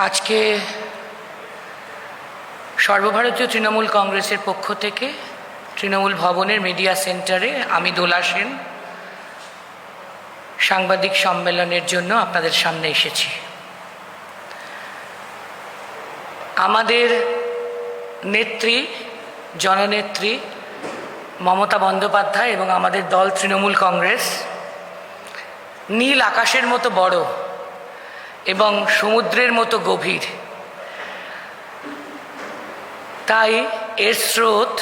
আজকে সর্বভারতীয় তৃণমূল কংগ্রেসের পক্ষ থেকে তৃণমূল ভবনের মিডিয়া সেন্টারে আমি দোলা সেন সাংবাদিক সম্মেলনের জন্য আপনাদের সামনে এসেছি। আমাদের নেত্রী, জননেত্রী মমতা বন্দ্যোপাধ্যায় এবং আমাদের দল তৃণমূল কংগ্রেস নীল আকাশের মতো বড় এবং সমুদ্রের মতো গভীর, তাই এর স্রোত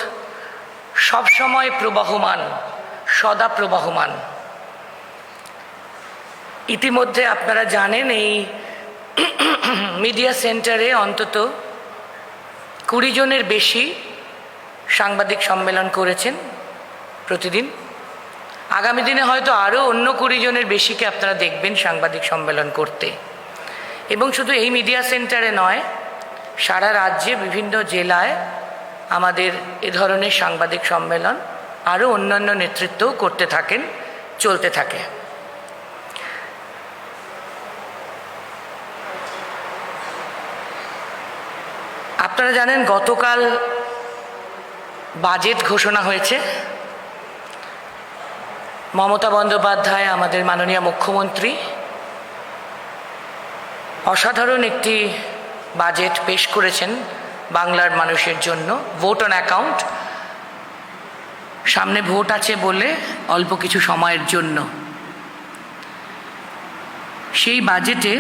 সবসময় প্রবাহমান, সদা প্রবাহমান। ইতিমধ্যে আপনারা জানেন এই মিডিয়া সেন্টারে অন্তত 20 জনের বেশি সাংবাদিক সম্মেলন করেছেন প্রতিদিন। আগামী দিনে হয়তো আরও অন্য 20 জনের বেশিকে আপনারা দেখবেন সাংবাদিক সম্মেলন করতে। এবং শুধু এই মিডিয়া সেন্টারে নয়, সারা রাজ্যে বিভিন্ন জেলায় আমাদের এ ধরনের সাংবাদিক সম্মেলন আরও অন্যান্য নেতৃত্বও করতে থাকেন, চলতে থাকে। আপনারা জানেন গতকাল বাজেট ঘোষণা হয়েছে। মমতা বন্দ্যোপাধ্যায়, আমাদের মাননীয় মুখ্যমন্ত্রী, অসাধারণ একটি বাজেট পেশ করেছেন বাংলার মানুষের জন্য। ভোট অন অ্যাকাউন্ট, সামনে ভোট আছে বলে অল্প কিছু সময়ের জন্য সেই বাজেটে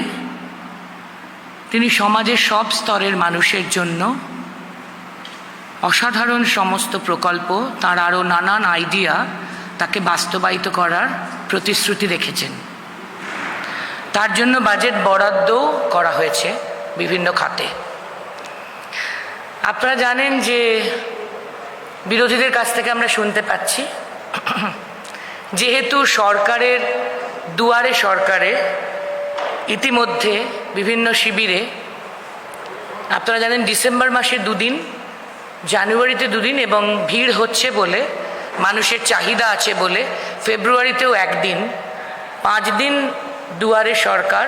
তিনি সমাজের সব স্তরের মানুষের জন্য অসাধারণ সমস্ত প্রকল্প, তার আরও নানান আইডিয়া তাকে বাস্তবায়িত করার প্রতিশ্রুতি রেখেছেন। তার জন্য বাজেট বরাদ্দও করা হয়েছে বিভিন্ন খাতে। আপনারা জানেন যে বিরোধীদের কাছ থেকে আমরা শুনতে পাচ্ছি, যেহেতু সরকারের দুয়ারে সরকারে ইতিমধ্যে বিভিন্ন শিবিরে, আপনারা জানেন ডিসেম্বর মাসে 2 দিন, জানুয়ারিতে 2 দিন এবং ভিড় হচ্ছে বলে, মানুষের চাহিদা আছে বলে ফেব্রুয়ারিতেও 1 দিন, 5 দিন দুয়ারে সরকার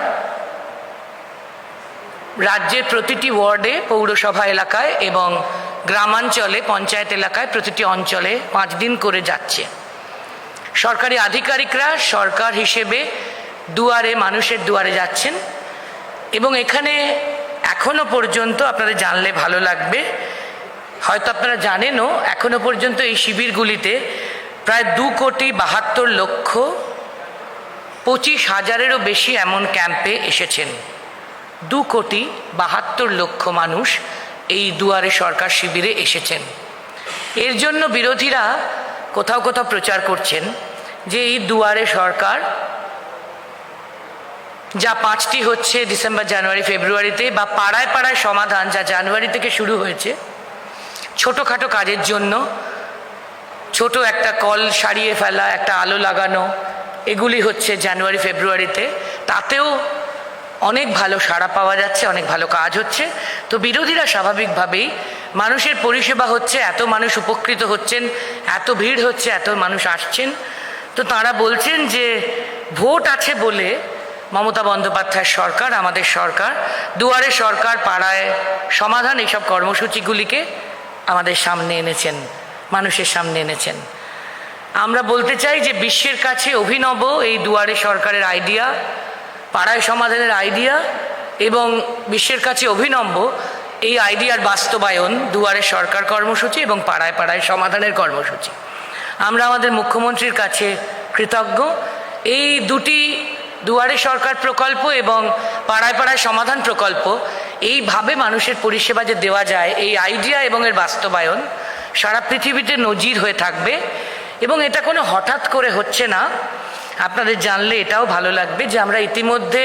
রাজ্যের প্রতিটি ওয়ার্ডে, পৌরসভা এলাকায় এবং গ্রামাঞ্চলে, পঞ্চায়েত এলাকায় প্রতিটি অঞ্চলে 5 দিন করে যাচ্ছে। সরকারি আধিকারিকরা সরকার হিসেবে দুয়ারে, মানুষের দুয়ারে যাচ্ছেন। এবং এখানে এখনো পর্যন্ত আপনারা জানলে ভালো লাগবে, হয়তো আপনারা জানেনও, এখনো পর্যন্ত এই শিবিরগুলিতে প্রায় 2,72,25,000-এরও বেশি এমন ক্যাম্পে এসেছেন। 2,72,00,000 মানুষ এই দুয়ারে সরকার শিবিরে এসেছেন। এর জন্য বিরোধীরা কোথাও কোথাও প্রচার করছেন যে এই দুয়ারে সরকার, যা 5টি হচ্ছে ডিসেম্বর, জানুয়ারি, ফেব্রুয়ারিতে, বা পাড়ায় পাড়ায় সমাধান, যা জানুয়ারি থেকে শুরু হয়েছে, ছোটোখাটো কাজের জন্য, ছোট একটা কল সারিয়ে ফেলা, একটা আলো লাগানো, এগুলি হচ্ছে জানুয়ারি ফেব্রুয়ারিতে। তাতেও অনেক ভালো সাড়া পাওয়া যাচ্ছে, অনেক ভালো কাজ হচ্ছে। তো বিরোধীরা স্বাভাবিকভাবেই, মানুষের পরিষেবা হচ্ছে, এত মানুষ উপকৃত হচ্ছেন, এত ভিড় হচ্ছে, এত মানুষ আসছেন, তো তারা বলছেন যে ভোট আছে বলে মমতা বন্দ্যোপাধ্যায়ের সরকার, আমাদের সরকার, দুয়ারে সরকার, পাড়ায় সমাধান, এইসব কর্মসূচিগুলিকে আমাদের সামনে এনেছেন, মানুষের সামনে এনেছেন। আমরা বলতে চাই যে বিশ্বের কাছে অভিনব এই দুয়ারে সরকারের আইডিয়া, পাড়ায় সমাধানের আইডিয়া, এবং বিশ্বের কাছে অভিনব এই আইডিয়ার বাস্তবায়ন, দুয়ারে সরকার কর্মসূচি এবং পাড়ায় পাড়ায় সমাধানের কর্মসূচি। আমরা আমাদের মুখ্যমন্ত্রীর কাছে কৃতজ্ঞ। এই দুটি, দুয়ারে সরকার প্রকল্প এবং পাড়ায় পাড়ায় সমাধান প্রকল্প, এইভাবে মানুষের পরিষেবা যে দেওয়া যায়, এই আইডিয়া এবং এর বাস্তবায়ন সারা পৃথিবীতে নজির হয়ে থাকবে। এবং এটা কোনো হঠাৎ করে হচ্ছে না। আপনাদের জানলে এটাও ভালো লাগবে যে আমরা ইতিমধ্যে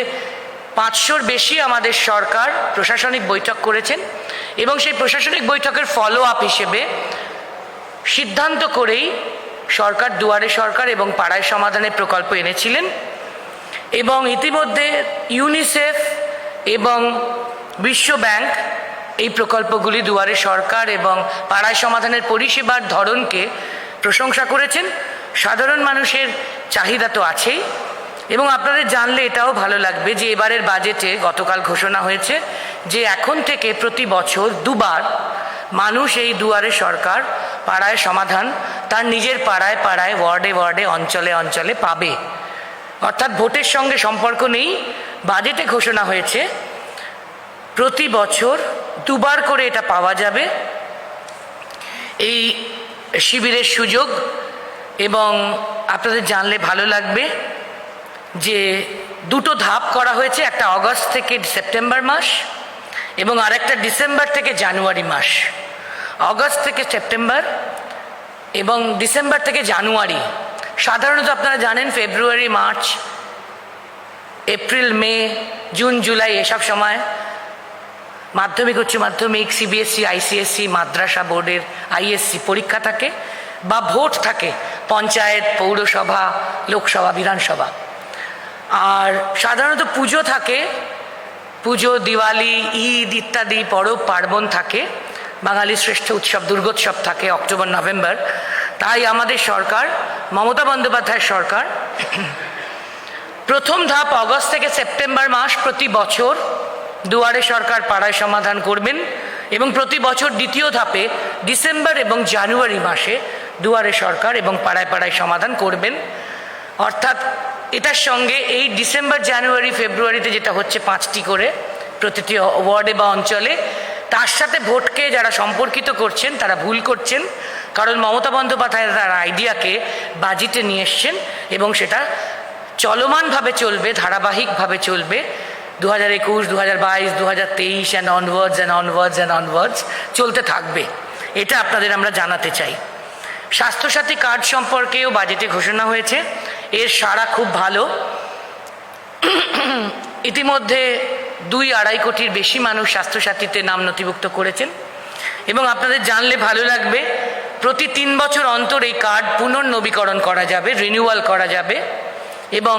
500-র বেশি আমাদের সরকার প্রশাসনিক বৈঠক করেছেন, এবং সেই প্রশাসনিক বৈঠকের ফলো আপ হিসেবে সিদ্ধান্ত করেই সরকার দুয়ারে সরকার এবং পাড়ায় সমাধানের প্রকল্প এনেছিলেন। এবং ইতিমধ্যে ইউনিসেফ এবং বিশ্ব ব্যাংক এই প্রকল্পগুলি, দুয়ারে সরকার এবং পাড়ায় সমাধানের পরিষেবার ধরনকে প্রশংসা করেছেন। সাধারণ মানুষের চাহিদা তো আছেই, এবং আপনাদের জানলে এটাও ভালো লাগবে যে এবারের বাজেটে গতকাল ঘোষণা হয়েছে যে এখন থেকে প্রতি বছর দুবার মানুষ এই দুয়ারে সরকার পাড়ায় সমাধান তার নিজের পাড়ায় পাড়ায় ওয়ার্ডে ওয়ার্ডে অঞ্চলে অঞ্চলে পাবে। অর্থাৎ ভোটের সঙ্গে সম্পর্ক নেই, বাজেটে ঘোষণা হয়েছে প্রতি বছর দুবার করে এটা পাওয়া যাবে এই শিবিরের সুযোগ। এবং আপনাদের জানলে ভালো লাগবে যে দুটো ধাপ করা হয়েছে, একটা অগস্ট থেকে সেপ্টেম্বর মাস এবং আরেকটা ডিসেম্বর থেকে জানুয়ারি মাস। অগস্ট থেকে সেপ্টেম্বর এবং ডিসেম্বর থেকে জানুয়ারি। সাধারণত আপনারা জানেন ফেব্রুয়ারি, মার্চ, এপ্রিল, মে, জুন, জুলাই এসব সময় মাধ্যমিক, উচ্চ মাধ্যমিক, সিবিএসসি, আইসিএসসি, মাদ্রাসা বোর্ডের আইএসসি পরীক্ষা থাকে বা ভোট থাকে, পঞ্চায়েত, পৌরসভা, লোকসভা, বিধানসভা। আর সাধারণত পুজো থাকে, পুজো, দিওয়ালি, ঈদ ইত্যাদি পরব পার্বণ থাকে, বাঙালির শ্রেষ্ঠ উৎসব দুর্গোৎসব থাকে অক্টোবর নভেম্বর। তাই আমাদের সরকার, মমতা বন্দ্যোপাধ্যায়ের সরকার, প্রথম ধাপ অগস্ট থেকে সেপ্টেম্বর মাস প্রতি বছর দুয়ারে সরকার পাড়ায় সমাধান করবেন এবং প্রতি বছর দ্বিতীয় ধাপে ডিসেম্বর এবং জানুয়ারি মাসে দুয়ারে সরকার এবং পাড়ায় পাড়ায় সমাধান করবেন। অর্থাৎ এটার সঙ্গে এই ডিসেম্বর, জানুয়ারি, ফেব্রুয়ারিতে যেটা হচ্ছে 5টি করে প্রতিটি ওয়ার্ডে বা অঞ্চলে, তার সাথে ভোটকে যারা সম্পর্কিত করছেন তারা ভুল করছেন। কারণ মমতা বন্দ্যোপাধ্যায় তার আইডিয়াকে বাজেটে নিয়ে এসছেন এবং সেটা চলমানভাবে চলবে, ধারাবাহিকভাবে চলবে। 2021, 2022, 2023 অ্যান্ড অনওয়ার্ডস চলতে থাকবে। এটা আপনাদের আমরা জানাতে চাই। স্বাস্থ্যসাথী কার্ড সম্পর্কেও বাজেটে ঘোষণা হয়েছে, এর সাড়া খুব ভালো। ইতিমধ্যে 2-2.5 কোটির বেশি মানুষ স্বাস্থ্যসাথীতে নাম নথিভুক্ত করেছেন এবং আপনাদের জানলে ভালো লাগবে প্রতি 3 বছর অন্তর এই কার্ড পুনর্নবীকরণ করা যাবে, রিনিউয়াল করা যাবে। এবং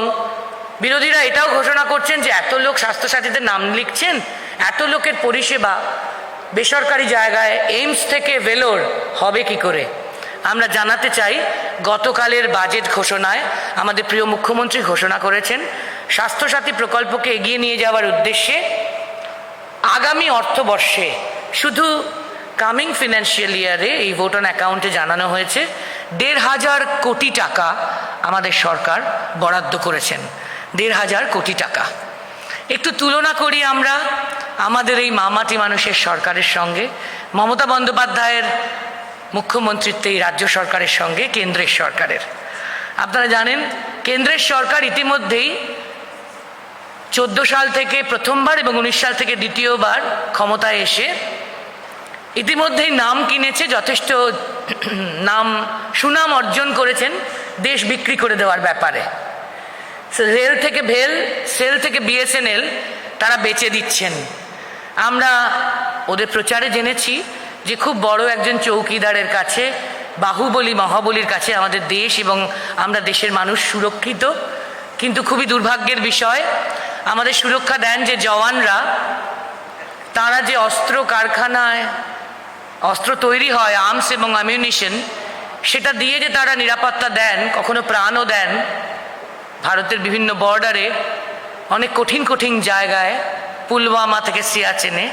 বিরোধীরা এটাও ঘোষণা করছেন যে এত লোক স্বাস্থ্যসাথীতে নাম লিখছেন, এত লোকের পরিষেবা বেসরকারি জায়গায় এইমস থেকে ভেলোর হবে কি করে। আমরা জানাতে চাই গতকালের বাজেট ঘোষণায় আমাদের প্রিয় মুখ্যমন্ত্রী ঘোষণা করেছেন স্বাস্থ্যসাথী প্রকল্পকে এগিয়ে নিয়ে যাওয়ার উদ্দেশ্যে আগামী অর্থবর্ষে, শুধু কামিং ফিনান্সিয়াল ইয়ারে এই ভোট অন অ্যাকাউন্টে জানানো হয়েছে 1,500 কোটি টাকা আমাদের সরকার বরাদ্দ করেছেন। 1,500 কোটি টাকা। একটু তুলনা করি আমরা আমাদের এই মামাটি মানুষের সরকারের সঙ্গে, মমতা বন্দ্যোপাধ্যায়ের মুখ্যমন্ত্রিত্বে এই রাজ্য সরকারের সঙ্গে কেন্দ্রের সরকারের। আপনারা জানেন কেন্দ্রের সরকার ইতিমধ্যেই 14 সাল থেকে প্রথমবার এবং 19 সাল থেকে দ্বিতীয়বার ক্ষমতায় এসে ইতিমধ্যেই নাম কিনেছে, যথেষ্ট সুনাম অর্জন করেছেন দেশ বিক্রি করে দেওয়ার ব্যাপারে। রেল থেকে ভেল, সেল থেকে বিএসএনএল তারা বেচে দিচ্ছেন। আমরা ওদের প্রচারে জেনেছি যে খুব বড় একজন চৌকিদারের কাছে, বাহুবলী মহাবলীর কাছে আমাদের দেশ এবং আমরা দেশের মানুষ সুরক্ষিত। কিন্তু খুবই দুর্ভাগ্যের বিষয়, আমাদের সুরক্ষা দেন যে জওয়ানরা, তারা যে অস্ত্র কারখানায় অস্ত্র তৈরি হয়, আর্মস এবং অ্যামিউনিশন, সেটা দিয়ে যে তারা নিরাপত্তা দেন, কখনো প্রাণও দেন ভারতের বিভিন্ন বর্ডারে, অনেক কঠিন কঠিন জায়গায়, পুলওয়ামা থেকে সিয়াচেনে,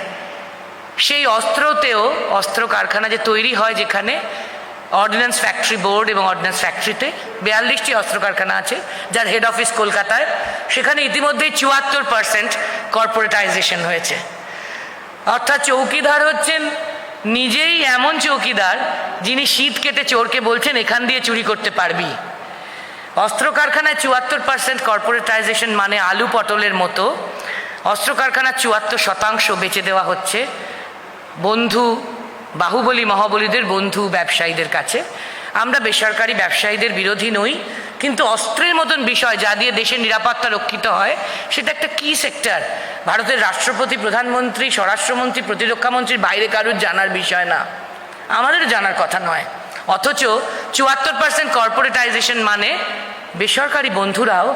সেই অস্ত্রতেও, অস্ত্র কারখানা যে তৈরি হয় যেখানে অর্ডিন্যান্স ফ্যাক্টরি বোর্ড এবং অর্ডিন্যান্স ফ্যাক্টরিতে 42টি অস্ত্র কারখানা আছে, যার হেড অফিস কলকাতায়, সেখানে ইতিমধ্যেই 74% কর্পোরেটাইজেশন হয়েছে। অর্থাৎ চৌকিদার হচ্ছেন নিজেই এমন চৌকিদার যিনি শীত কেটে চোরকে বলছেন এখান দিয়ে চুরি করতে পারবি। অস্ত্র কারখানায় 74% কর্পোরেটাইজেশন মানে আলু পটলের মতো অস্ত্র কারখানার 74% বেচে দেওয়া হচ্ছে বন্ধু, বাহুবলী মহাবলীদের বন্ধু ব্যবসায়ীদের কাছে। আমরা বেসরকারি ব্যবসায়ীদের বিরোধী নই, কিন্তু অস্ত্রের মতন বিষয় যা দিয়ে দেশের নিরাপত্তা রক্ষিত হয় সেটা একটা কি সেক্টর। ভারতের রাষ্ট্রপতি, প্রধানমন্ত্রী, স্বরাষ্ট্রমন্ত্রী, প্রতিরক্ষামন্ত্রীর বাইরে কারুর জানার বিষয় না, আমাদের জানার কথা নয়। অথচ 74% কর্পোরেটাইজেশন মানে বেসরকারি বন্ধুরাও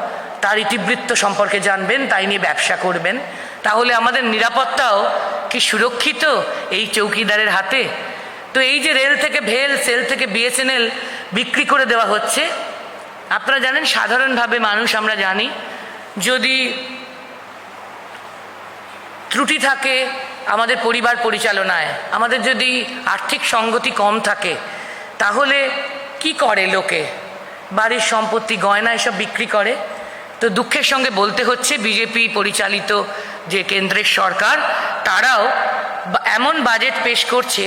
তার ইতিবৃত্ত সম্পর্কে জানবেন, তাই নিয়ে ব্যবসা করবেন। তাহলে আমাদের নিরাপত্তাও কি সুরক্ষিত এই চৌকিদারের হাতে? তো এই যে রেল থেকে ভেল, সেল থেকে বিএসএনএল বিক্রি করে দেওয়া হচ্ছে, আপনারা জানেন সাধারণভাবে মানুষ আমরা জানি যদি ত্রুটি থাকে আমাদের পরিবার পরিচালনায়, আমাদের যদি আর্থিক সঙ্গতি কম থাকে, তাহলে কি করে লোকে? বাড়ির সম্পত্তি, গয়না এসব বিক্রি করে। তো দুঃখের সঙ্গে বলতে হচ্ছে বিজেপি পরিচালিত যে কেন্দ্রের সরকার, তারাও এমন বাজেট পেশ করছে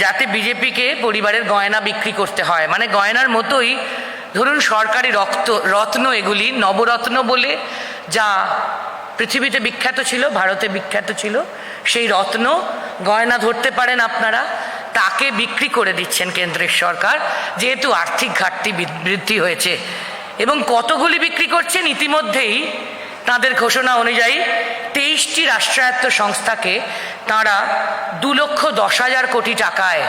যাতে বিজেপিকে পরিবারের গয়না বিক্রি করতে হয়। মানে গয়নার মতোই ধরুন সরকারি রত্ন, এগুলি নবরত্ন বলে যা পৃথিবীতে বিখ্যাত ছিল, ভারতে বিখ্যাত ছিল, সেই রত্ন গয়না ধরতে পারেন আপনারা, তাকে বিক্রি করে দিচ্ছেন কেন্দ্রের সরকার, যেহেতু আর্থিক ঘাটতি বৃদ্ধি হয়েছে। এবং কতগুলি বিক্রি করছেন? ইতিমধ্যেই তাদের ঘোষণা অনুযায়ী 23টি রাষ্ট্রায়ত্ত সংস্থাকে তাঁরা 2,10,000 কোটি টাকায়,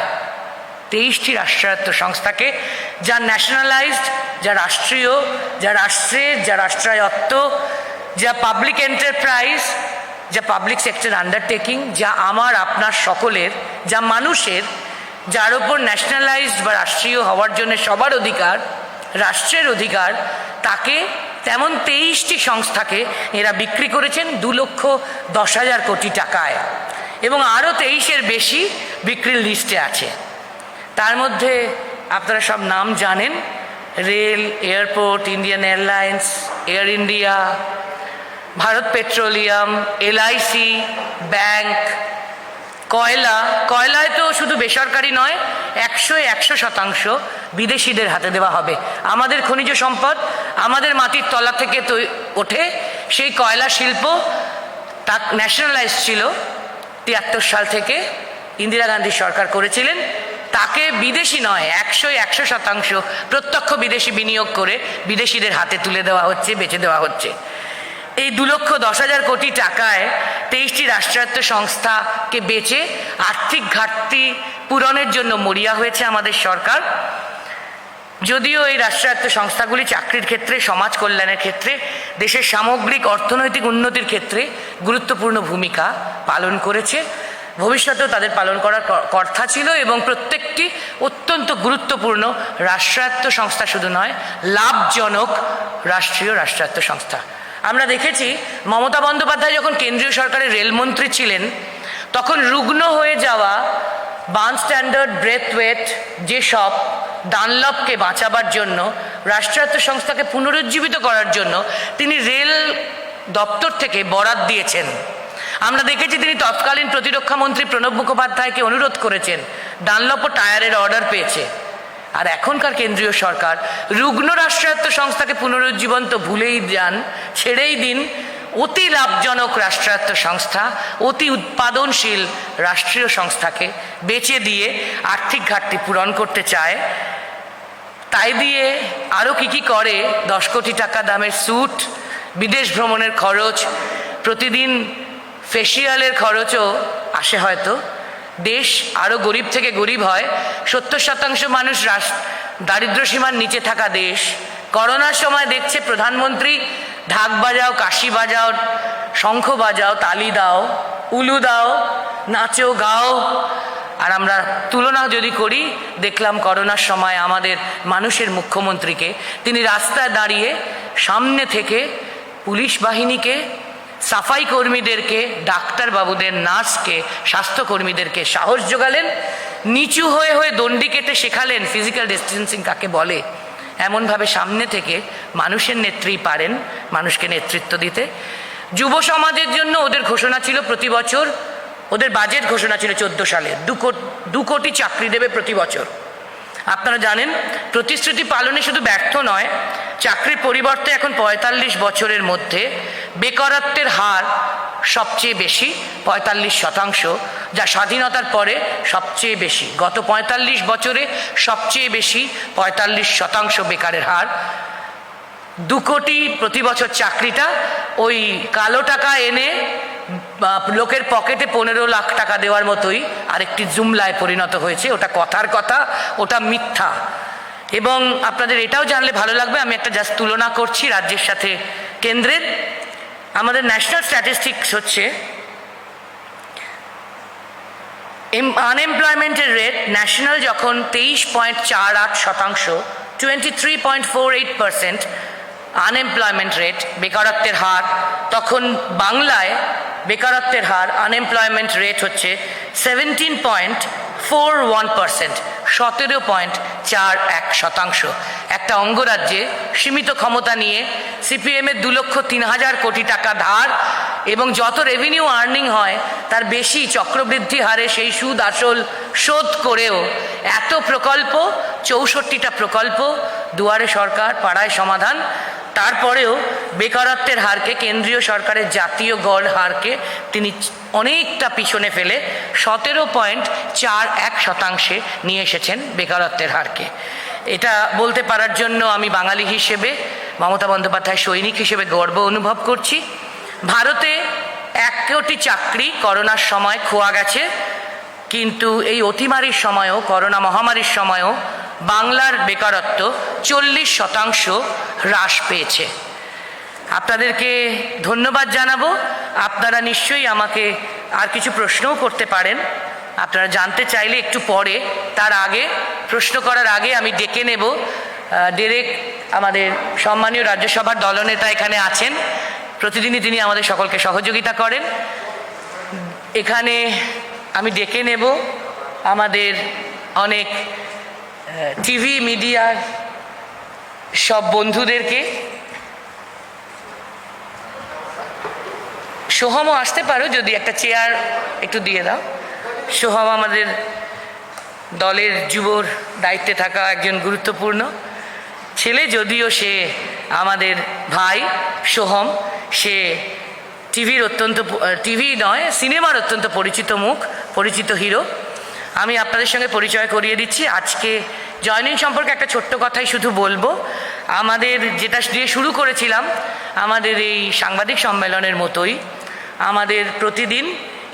23টি রাষ্ট্রায়ত্ত সংস্থাকে, যা ন্যাশনালাইজড, যা রাষ্ট্রীয়, যা রাষ্ট্রের, যা রাষ্ট্রায়ত্ত, যা পাবলিক এন্টারপ্রাইজ, যা পাবলিক সেক্টর আন্ডারটেকিং, যা আমার আপনার সকলের, যা মানুষের, যার ওপর ন্যাশনালাইজড বা রাষ্ট্রীয় হওয়ার জন্য সবার অধিকার, রাষ্ট্রের অধিকার, তাকে তেমন 23টি সংস্থাকে এরা বিক্রি করেছেন 2,10,000 কোটি টাকায়। এবং আরও 23-এর বেশি বিক্রির লিস্টে আছে। তার মধ্যে আপনারা সব নাম জানেন: rail, airport, Indian airlines, Air India, Bharat petroleum, LIC, bank, কয়লায় তো শুধু বেসরকারি নয়, 100% বিদেশিদের হাতে দেওয়া হবে। আমাদের খনিজ সম্পদ আমাদের মাটির তলা থেকে তো ওঠে, সেই কয়লা শিল্প তা ন্যাশনালাইজ ছিল 73 সাল থেকে, ইন্দিরা গান্ধী সরকার করেছিলেন। তাকে বিদেশি নয়, 100% প্রত্যক্ষ বিদেশি বিনিয়োগ করে বিদেশিদের হাতে তুলে দেওয়া হচ্ছে, বেচে দেওয়া হচ্ছে। এই 2,10,000 কোটি টাকায় 23টি রাষ্ট্রায়ত্ত সংস্থাকে বেচে আর্থিক ঘাটতি পূরণের জন্য মরিয়া হয়েছে আমাদের সরকার। যদিও এই রাষ্ট্রায়ত্ত সংস্থাগুলি চাকরির ক্ষেত্রে, সমাজ কল্যাণের ক্ষেত্রে, দেশের সামগ্রিক অর্থনৈতিক উন্নতির ক্ষেত্রে গুরুত্বপূর্ণ ভূমিকা পালন করেছে, ভবিষ্যতেও তাদের পালন করার কথা ছিল। এবং প্রত্যেকটি অত্যন্ত গুরুত্বপূর্ণ রাষ্ট্রায়ত্ত সংস্থা শুধু নয়, লাভজনক রাষ্ট্রায়ত্ত সংস্থা। আমরা দেখেছি মমতা বন্দ্যোপাধ্যায় যখন কেন্দ্রীয় সরকারের রেলমন্ত্রী ছিলেন, তখন রুগ্ন হয়ে যাওয়া বার্ন স্ট্যান্ডার্ড, ব্রেথওয়েট, যেসব ডানলপকে বাঁচাবার জন্য, রাষ্ট্রায়ত্ত সংস্থাকে পুনরুজ্জীবিত করার জন্য তিনি রেল দপ্তর থেকে বরাত দিয়েছেন। আমরা দেখেছি তিনি তৎকালীন প্রতিরক্ষা মন্ত্রী প্রণব মুখোপাধ্যায়কে অনুরোধ করেছেন, ডানলপ ও টায়ারের অর্ডার পেয়েছে। আর এখনকার কেন্দ্রীয় সরকার রুগ্ন রাষ্ট্রায়ত্ত সংস্থাকে পুনরুজ্জীবন তো ভুলেই যান, ছেড়েই দিন। অতি লাভজনক রাষ্ট্রায়ত্ত সংস্থা, অতি উৎপাদনশীল রাষ্ট্রীয় সংস্থাকে বেচে দিয়ে আর্থিক ঘাটতি পূরণ করতে চায়। তাই দিয়ে আরও কি করে, 10 কোটি টাকা দামের স্যুট, বিদেশ ভ্রমণের খরচ, প্রতিদিন ফেসিয়ালের খরচও আসে। হয়তো দেশ আরও গরিব থেকে গরিব হয়। 70% মানুষ দারিদ্র সীমার নিচে থাকা দেশ। করোনার সময় দেখছে প্রধানমন্ত্রী ঢাক বাজাও, কাশি বাজাও, শঙ্খ বাজাও, তালি দাও, উলু দাও, নাচো, গাও। আর আমরা তুলনা যদি করি, দেখলাম করোনার সময় আমাদের মানুষের মুখ্যমন্ত্রীকে, তিনি রাস্তায় দাঁড়িয়ে সামনে থেকে পুলিশ বাহিনীকে, সাফাই কর্মীদেরকে, ডাক্তার বাবুদের, নার্সকে, স্বাস্থ্যকর্মীদেরকে সাহস যোগালেন, নিচু হয়ে হয়ে দণ্ডি কেটে শেখালেন ফিজিক্যাল ডিস্টেন্সিং কাকে বলে। এমনভাবে সামনে থেকে মানুষের নেত্রী পারেন মানুষকে নেতৃত্ব দিতে। যুব সমাজের জন্য ওদের ঘোষণা ছিল প্রতি বছর, ওদের বাজেট ঘোষণা ছিল 14 সালে 2 কোটি চাকরি দেবে প্রতি বছর। আপনারা জানেন, প্রতিশ্রুতি পালনে শুধু ব্যর্থ নয়, চাকরির পরিবর্তে এখন 45 বছরের মধ্যে বেকারত্বের হার সবচেয়ে বেশি, 45%, যা স্বাধীনতার পরে সবচেয়ে বেশি। গত 45 বছরে সবচেয়ে বেশি 45% বেকারের হার। 2 কোটি প্রতি বছর চাকরিটা ওই কালো টাকা এনে লোকের পকেটে 15 লাখ টাকা দেওয়ার মতোই আরেকটি জুমলায় পরিণত হয়েছে। ওটা কথার কথা, ওটা মিথ্যা। এবং আপনাদের এটাও জানলে ভালো লাগবে, আমি একটা জাস্ট তুলনা করছি রাজ্যের সাথে কেন্দ্রের। আমাদের ন্যাশনাল স্ট্যাটিস্টিক্স হচ্ছে আনএমপ্লয়মেন্টের রেট ন্যাশনাল যখন 23.48%, 23.48%, আনএমপ্লয়মেন্ট রেট, বেকারত্বের হার, তখন বাংলায় বেকারত্বের হার, আনএমপ্লয়মেন্ট রেট হচ্ছে 17.41%, 17.41%। একটা অঙ্গরাজ্যে সীমিত ক্ষমতা নিয়ে সিপিএমের 2,03,000 কোটি টাকা ধার এবং যত রেভিনিউ আর্নিং হয় তার বেশি চক্রবৃদ্ধি হারে সেই সুদ আসল শোধ করেও এত প্রকল্প, 64টা প্রকল্প, দুয়ারে সরকার, পাড়ায় সমাধান, তারপরেও বেকারত্বের হারকে, কেন্দ্রীয় সরকারের জাতীয় গড় হারকে তিনি অনেকটা পিছনে ফেলে 17.41% নিয়ে এসেছেন বেকারত্বের হারকে। এটা বলতে পারার জন্য আমি বাঙালি হিসেবে, মমতা বন্দ্যোপাধ্যায় সৈনিক হিসেবে গর্ব অনুভব করছি। ভারতে 1 কোটি চাকরি করোনার সময় খোয়া গেছে, কিন্তু এই অতিমারির সময়ও, করোনা মহামারীর সময়ও বাংলার বেকারত্ব 40% হ্রাস পেয়েছে। আপনাদেরকে ধন্যবাদ জানাবো। আপনারা নিশ্চয়ই আমাকে আর কিছু প্রশ্নও করতে পারেন, আপনারা জানতে চাইলে একটু পরে। তার আগে, প্রশ্ন করার আগে আমি ডেকে নেব ডেরেক, আমাদের সম্মানীয় রাজ্যসভার দলনেতা এখানে আছেন, প্রতিদিনই তিনি আমাদের সকলকে সহযোগিতা করেন। এখানে আমি ডেকে নেব আমাদের অনেক টিভি মিডিয়ার সব বন্ধুদেরকে। সোহমও আসতে পারো, যদি একটা চেয়ার একটু দিয়ে দাও। সোহম আমাদের দলের যুবর দায়িত্বে থাকা একজন গুরুত্বপূর্ণ ছেলে, যদিও সে আমাদের ভাই। সোহম, সে টিভি নয়, সিনেমার অত্যন্ত পরিচিত মুখ, পরিচিত হিরো। আমি আপনাদের সঙ্গে পরিচয় করিয়ে দিচ্ছি। আজকে জয়নিং সম্পর্কে একটা ছোট্ট কথাই শুধু বলবো। আমাদের যেটা দিয়ে শুরু করেছিলাম, আমাদের এই সাংবাদিক সম্মেলনের মতোই আমাদের প্রতিদিন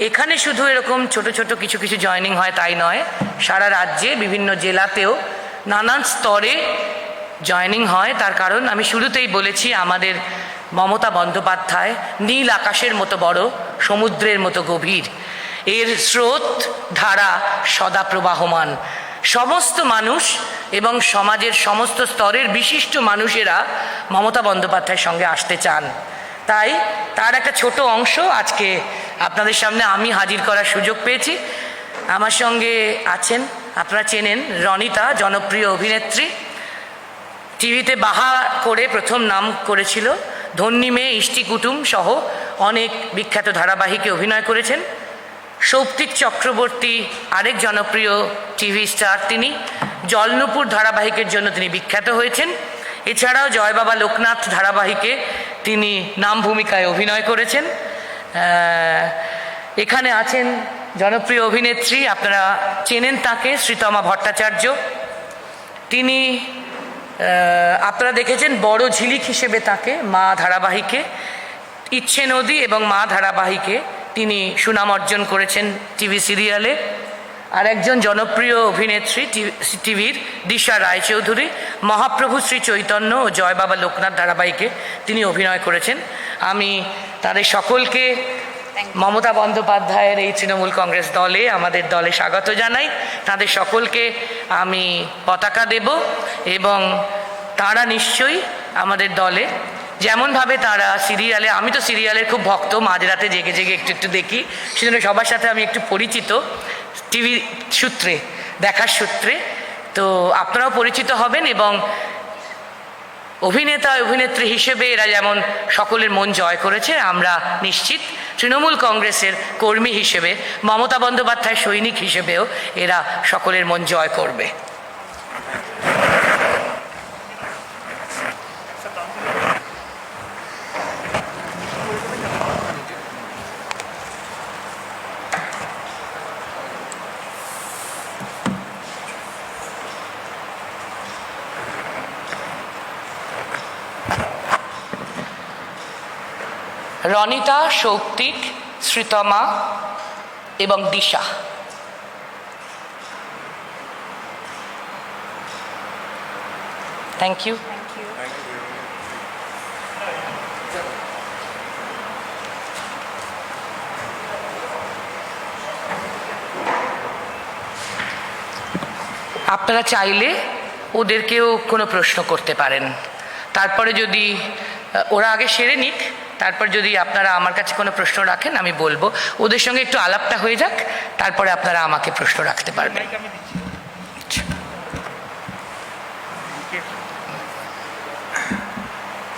এখানে শুধু এরকম ছোট ছোট কিছু কিছু জয়নিং হয় তাই নয়, সারা রাজ্যে বিভিন্ন জেলাতেও নানান স্তরে জয়নিং হয়। তার কারণ আমি শুরুতেই বলেছি, আমাদের মমতা বন্দ্যোপাধ্যায় নীল আকাশের মতো বড়, সমুদ্রের মতো গভীর, এর স্রোত ধারা সদা প্রবাহমান। সমস্ত মানুষ এবং সমাজের সমস্ত স্তরের বিশিষ্ট মানুষেরা মমতা বন্দ্যোপাধ্যায়ের সঙ্গে আসতে চান। তাই তার একটা ছোট অংশ আজকে আপনাদের সামনে আমি হাজির করার সুযোগ পেয়েছি। আমার সঙ্গে আছেন, আপনারা চেনেন, রনিতা, জনপ্রিয় অভিনেত্রী, টিভিতে বাহা করে প্রথম নাম করেছিল, ধন্যী মেয়ে, ইষ্টি কুটুম সহ অনেক বিখ্যাত ধারাবাহিকে অভিনয় করেছেন। সৌপ্তিক চক্রবর্তী আরেক জনপ্রিয় টিভি স্টার, তিনি জলনুপুর ধারাবাহিকের জন্য তিনি বিখ্যাত হয়েছেন। এছাড়াও জয় বাবা লোকনাথ ধারাবাহিকে তিনি নাম ভূমিকায় অভিনয় করেছেন। এখানে আছেন জনপ্রিয় অভিনেত্রী, আপনারা চেনেন তাকে, শ্রীতমা ভট্টাচার্য। তিনি, আপনারা দেখেছেন বড় ঝিলিক হিসেবে তাকে মা ধারাবাহিকে, ইচ্ছে নদী এবং মা ধারাবাহিকে তিনি সুনাম অর্জন করেছেন টিভি সিরিয়ালে। আর একজন জনপ্রিয় অভিনেত্রী টিভির, দিশা রায়চৌধুরী, মহাপ্রভু শ্রী চৈতন্য ও জয় বাবা লোকনাথ ধারাবাহিকে তিনি অভিনয় করেছেন। আমি তাদের সকলকে মমতা বন্দ্যোপাধ্যায়ের এই তৃণমূল কংগ্রেস দলে, আমাদের দলে স্বাগত জানাই। তাদের সকলকে আমি পতাকা দেব এবং তারা নিশ্চয়ই আমাদের দলে, যেমনভাবে তারা সিরিয়ালে, আমি তো সিরিয়ালের খুব ভক্ত, মাঝরাতে জেগে জেগে একটু একটু দেখি, সেজন্য সবার সাথে আমি একটু পরিচিত টিভি সূত্রে, দেখার সূত্রে। তো আপনারাও পরিচিত হবেন এবং অভিনেতা অভিনেত্রী হিসেবে এরা যেমন সকলের মন জয় করেছে, আমরা নিশ্চিত তৃণমূল কংগ্রেসের কর্মী হিসেবে, মমতা বন্দ্যোপাধ্যায় সৈনিক হিসেবেও এরা সকলের মন জয় করবে। রনিতা, সৌপ্তিক, শ্রীতমা এবং দিশা। Thank you. আপনারা চাইলে ওদেরকেও কোনো প্রশ্ন করতে পারেন। তারপরে যদি ওরা আগে সেরে নিক, তারপর যদি আপনারা আমার কাছে কোনো প্রশ্ন রাখেন আমি বলবো, ওদের সঙ্গে একটু আলাপটা হয়ে যাক, তারপরে আপনারা আমাকে প্রশ্ন রাখতে পারবেন।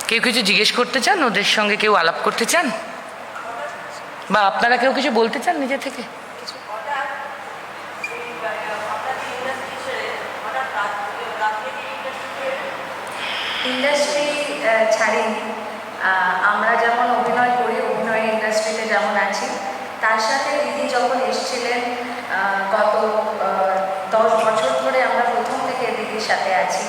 কেউ কিছু জিজ্ঞেস করতে চান, ওদের সঙ্গে কেউ আলাপ করতে চান, বা আপনারা কেউ কিছু বলতে চান নিজে থেকে? ইন্ডাস্ট্রি ছাড়িনি, আমরা যেমন অভিনয় করি, অভিনয় ইন্ডাস্ট্রিতে যেমন আছি, তার সাথে দিদি যখন এসেছিলেন গত 10 বছর ধরে আমরা প্রথম থেকে দিদির সাথে আছি।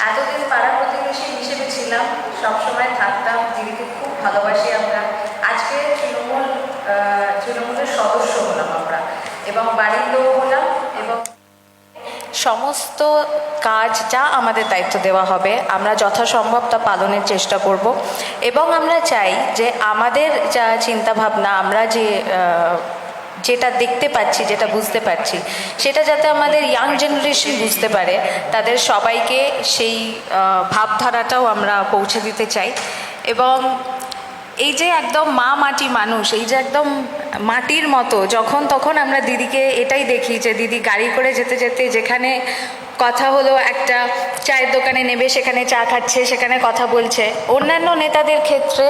এতদিন পাড়া প্রতিবেশী হিসেবে ছিলাম, সবসময় থাকতাম, দিদিকে খুব ভালোবাসি আমরা। আজকে তৃণমূলের সদস্য হলাম আমরা, এবং বাড়ির লোক হলাম, এবং সমস্ত কাজ যা আমাদের দায়িত্ব দেওয়া হবে আমরা যথাসম্ভব তা পালনের চেষ্টা করব। এবং আমরা চাই যে আমাদের যা চিন্তাভাবনা, আমরা যেটা দেখতে পাচ্ছি, যেটা বুঝতে পারছি, সেটা যাতে আমাদের ইয়াং জেনারেশন বুঝতে পারে, তাদের সবাইকে সেই ভাবধারাটাও আমরা পৌঁছে দিতে চাই। এবং এই যে একদম মা মাটি মানুষ, এই যে একদম মাটির মতো, যখন তখন আমরা দিদিকে এটাই দেখি যে দিদি গাড়ি করে যেতে যেতে যেখানে কথা হলো একটা চায়ের দোকানে নেবে, সেখানে চা খাচ্ছে, সেখানে কথা বলছে। অন্যান্য নেতাদের ক্ষেত্রে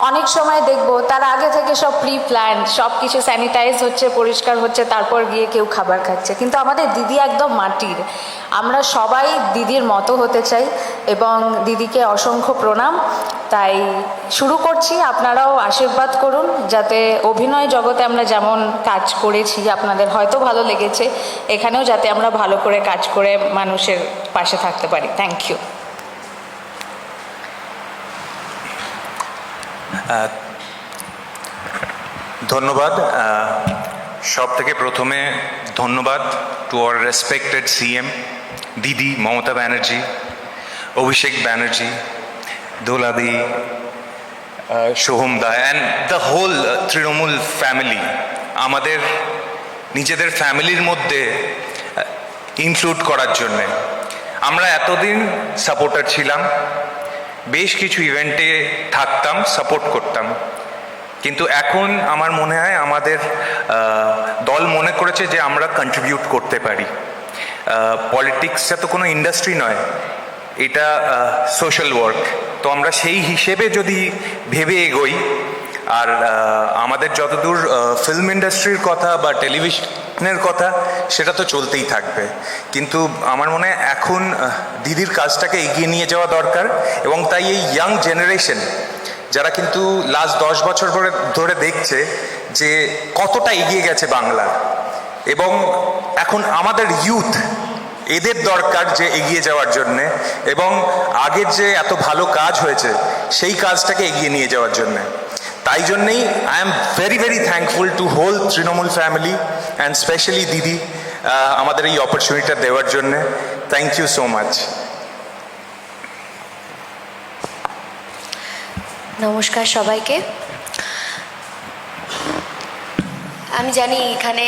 অনেক সময় দেখব তার আগে থেকে সব প্রি প্ল্যান, সব কিছু স্যানিটাইজ হচ্ছে, পরিষ্কার হচ্ছে, তারপর গিয়ে কেউ খাবার খাচ্ছে। কিন্তু আমাদের দিদি একদম মাটির, আমরা সবাই দিদির মতো হতে চাই, এবং দিদিকে অসংখ্য প্রণাম। তাই শুরু করছি, আপনারাও আশীর্বাদ করুন যাতে অভিনয় জগতে আমরা যেমন কাজ করেছি, আপনাদের হয়তো ভালো লেগেছে, এখানেও যাতে আমরা ভালো করে কাজ করে মানুষের পাশে থাকতে পারি। Thank you. ধন্যবাদ। সব থেকে প্রথমে ধন্যবাদ to our respected CM Didi Mamata Banerjee, Abhishek Banerjee, Doladi, Sohamda and the whole Trinamool family, আমাদের নিজেদের ফ্যামিলির মধ্যে ইনক্লুড করার জন্যে। আমরা এতদিন সাপোর্টার ছিলাম, বেশ কিছু ইভেন্টে থাকতাম, সাপোর্ট করতাম, কিন্তু এখন আমার মনে হয় আমাদের দল মনে করেছে যে আমরা কন্ট্রিবিউট করতে পারি। পলিটিক্সটা তো কোনো ইন্ডাস্ট্রি নয়, এটা সোশ্যাল ওয়ার্ক। তো আমরা সেই হিসেবে যদি ভেবে এগোই, আর আমাদের যতদূর ফিল্ম ইন্ডাস্ট্রির কথা বা টেলিভিশনের কথা, সেটা তো চলতেই থাকবে। কিন্তু আমার মনে হয় এখন দিদির কাজটাকে এগিয়ে নিয়ে যাওয়া দরকার, এবং তাই এই ইয়াং জেনারেশন যারা কিন্তু লাস্ট 10 বছর ধরে দেখছে যে কতটা এগিয়ে গেছে বাংলা, এবং এখন আমাদের ইউথ, এদের দরকার যে এগিয়ে যাওয়ার জন্যে, এবং আগের যে এত ভালো কাজ হয়েছে সেই কাজটাকে এগিয়ে নিয়ে যাওয়ার জন্যে। তাই জন্যেই I am very very thankful to whole Trinamool family and specially Didi আমাদের এই অপরচুনিটিটা দেওয়ার জন্যে। Thank you so much. নমস্কার সবাইকে। আমি জানি এখানে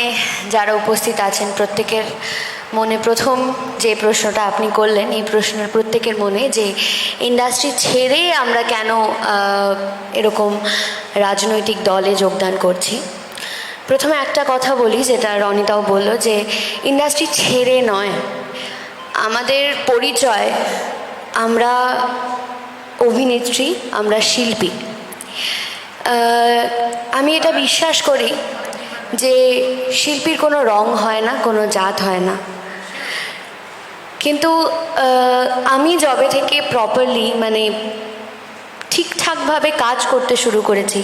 যারা উপস্থিত আছেন প্রত্যেকের মনে প্রথম যে প্রশ্নটা আপনি করলেন, এই প্রশ্নের প্রত্যেকের মনে যে ইন্ডাস্ট্রি ছেড়ে আমরা কেন এরকম রাজনৈতিক দলে যোগদান করছি। প্রথমে একটা কথা বলি, যেটা রনিতাও বলল, যে ইন্ডাস্ট্রি ছেড়ে নয়, আমাদের পরিচয় আমরা অভিনেত্রী, আমরা শিল্পী। আমি এটা বিশ্বাস করি যে শিল্পীর কোনো রং হয় না, কোনো জাত হয় না। কিন্তু আমি যবে থেকে প্রপারলি মানে ঠিকঠাকভাবে কাজ করতে শুরু করেছি,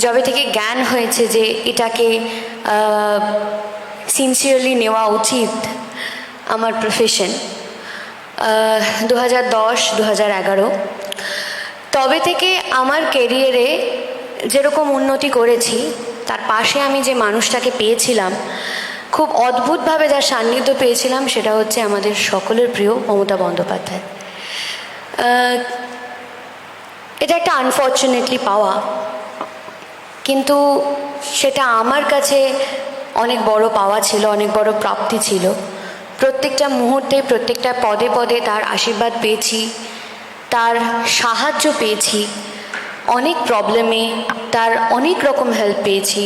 যবে থেকে জ্ঞান হয়েছে যে এটাকে সিনসিয়ারলি নেওয়া উচিত আমার প্রফেশন, 2010-2011, তবে থেকে আমার কেরিয়ারে যেরকম উন্নতি করেছি, তার পাশে আমি যে মানুষটাকে পেয়েছিলাম, খুব অদ্ভুতভাবে যার সান্নিধ্য পেয়েছিলাম, সেটা হচ্ছে আমাদের সকলের প্রিয় মমতা বন্দ্যোপাধ্যায়। এটা একটা আনফর্চুনেটলি পাওয়া, কিন্তু সেটা আমার কাছে অনেক বড় পাওয়া ছিল, অনেক বড় প্রাপ্তি ছিল। প্রত্যেকটা মুহূর্তে, প্রত্যেকটা পদে পদে তার আশীর্বাদ পেয়েছি, তার সাহায্য পেয়েছি, অনেক প্রবলেমে তার অনেক রকম হেল্প পেয়েছি।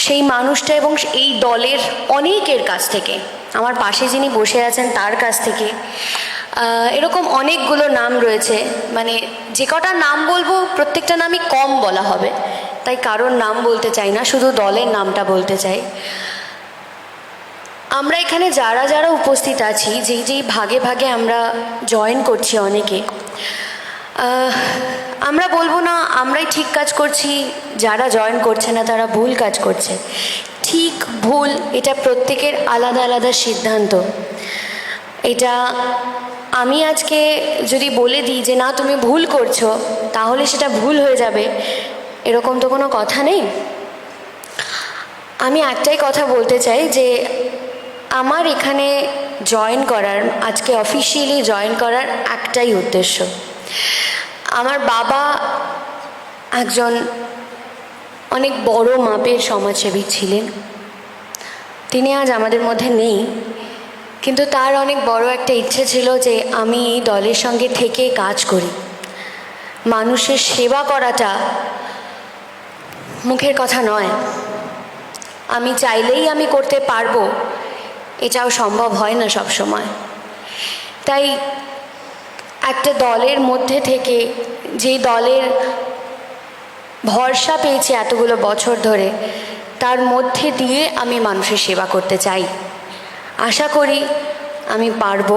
সেই মানুষটা এবং এই দলের অনেকের কাছ থেকে, আমার পাশে যিনি বসে আছেন তার কাছ থেকে, এরকম অনেকগুলো নাম রয়েছে, মানে যে কটা নাম বলবো প্রত্যেকটা নামই কম বলা হবে, তাই কারোর নাম বলতে চাই না, শুধু দলের নামটা বলতে চাই। আমরা এখানে যারা যারা উপস্থিত আছি, যেই যেই ভাগে ভাগে আমরা জয়েন করছি অনেকে, আমরা বলবো না আমরাই ঠিক কাজ করছি, যারা জয়েন করছে না তারা ভুল কাজ করছে। ঠিক ভুল এটা প্রত্যেকের আলাদা আলাদা সিদ্ধান্ত। এটা আমি আজকে যদি বলে দিই যে না তুমি ভুল করছো, তাহলে সেটা ভুল হয়ে যাবে, এরকম তো কোনো কথা নেই। আমি একটাই কথা বলতে চাই যে আমার এখানে জয়েন করার, আজকে অফিসিয়ালি জয়েন করার একটাই উদ্দেশ্য। আমার বাবা একজন অনেক বড় মাপের সমাজসেবী ছিলেন, তিনি আজ আমাদের মধ্যে নেই, কিন্তু তার অনেক বড় একটা ইচ্ছে ছিল যে আমি এই দলের সঙ্গে থেকে কাজ করি। মানুষের সেবা করাটা মুখের কথা নয়, আমি চাইলেই আমি করতে পারবো এটাও সম্ভব হয় না সব সময়। তাই একটা দলের মধ্যে থেকে, যে দলের ভরসা পেয়েছি এতগুলো বছর ধরে, তার মধ্যে দিয়ে আমি মানুষের সেবা করতে চাই। আশা করি আমি পারবো।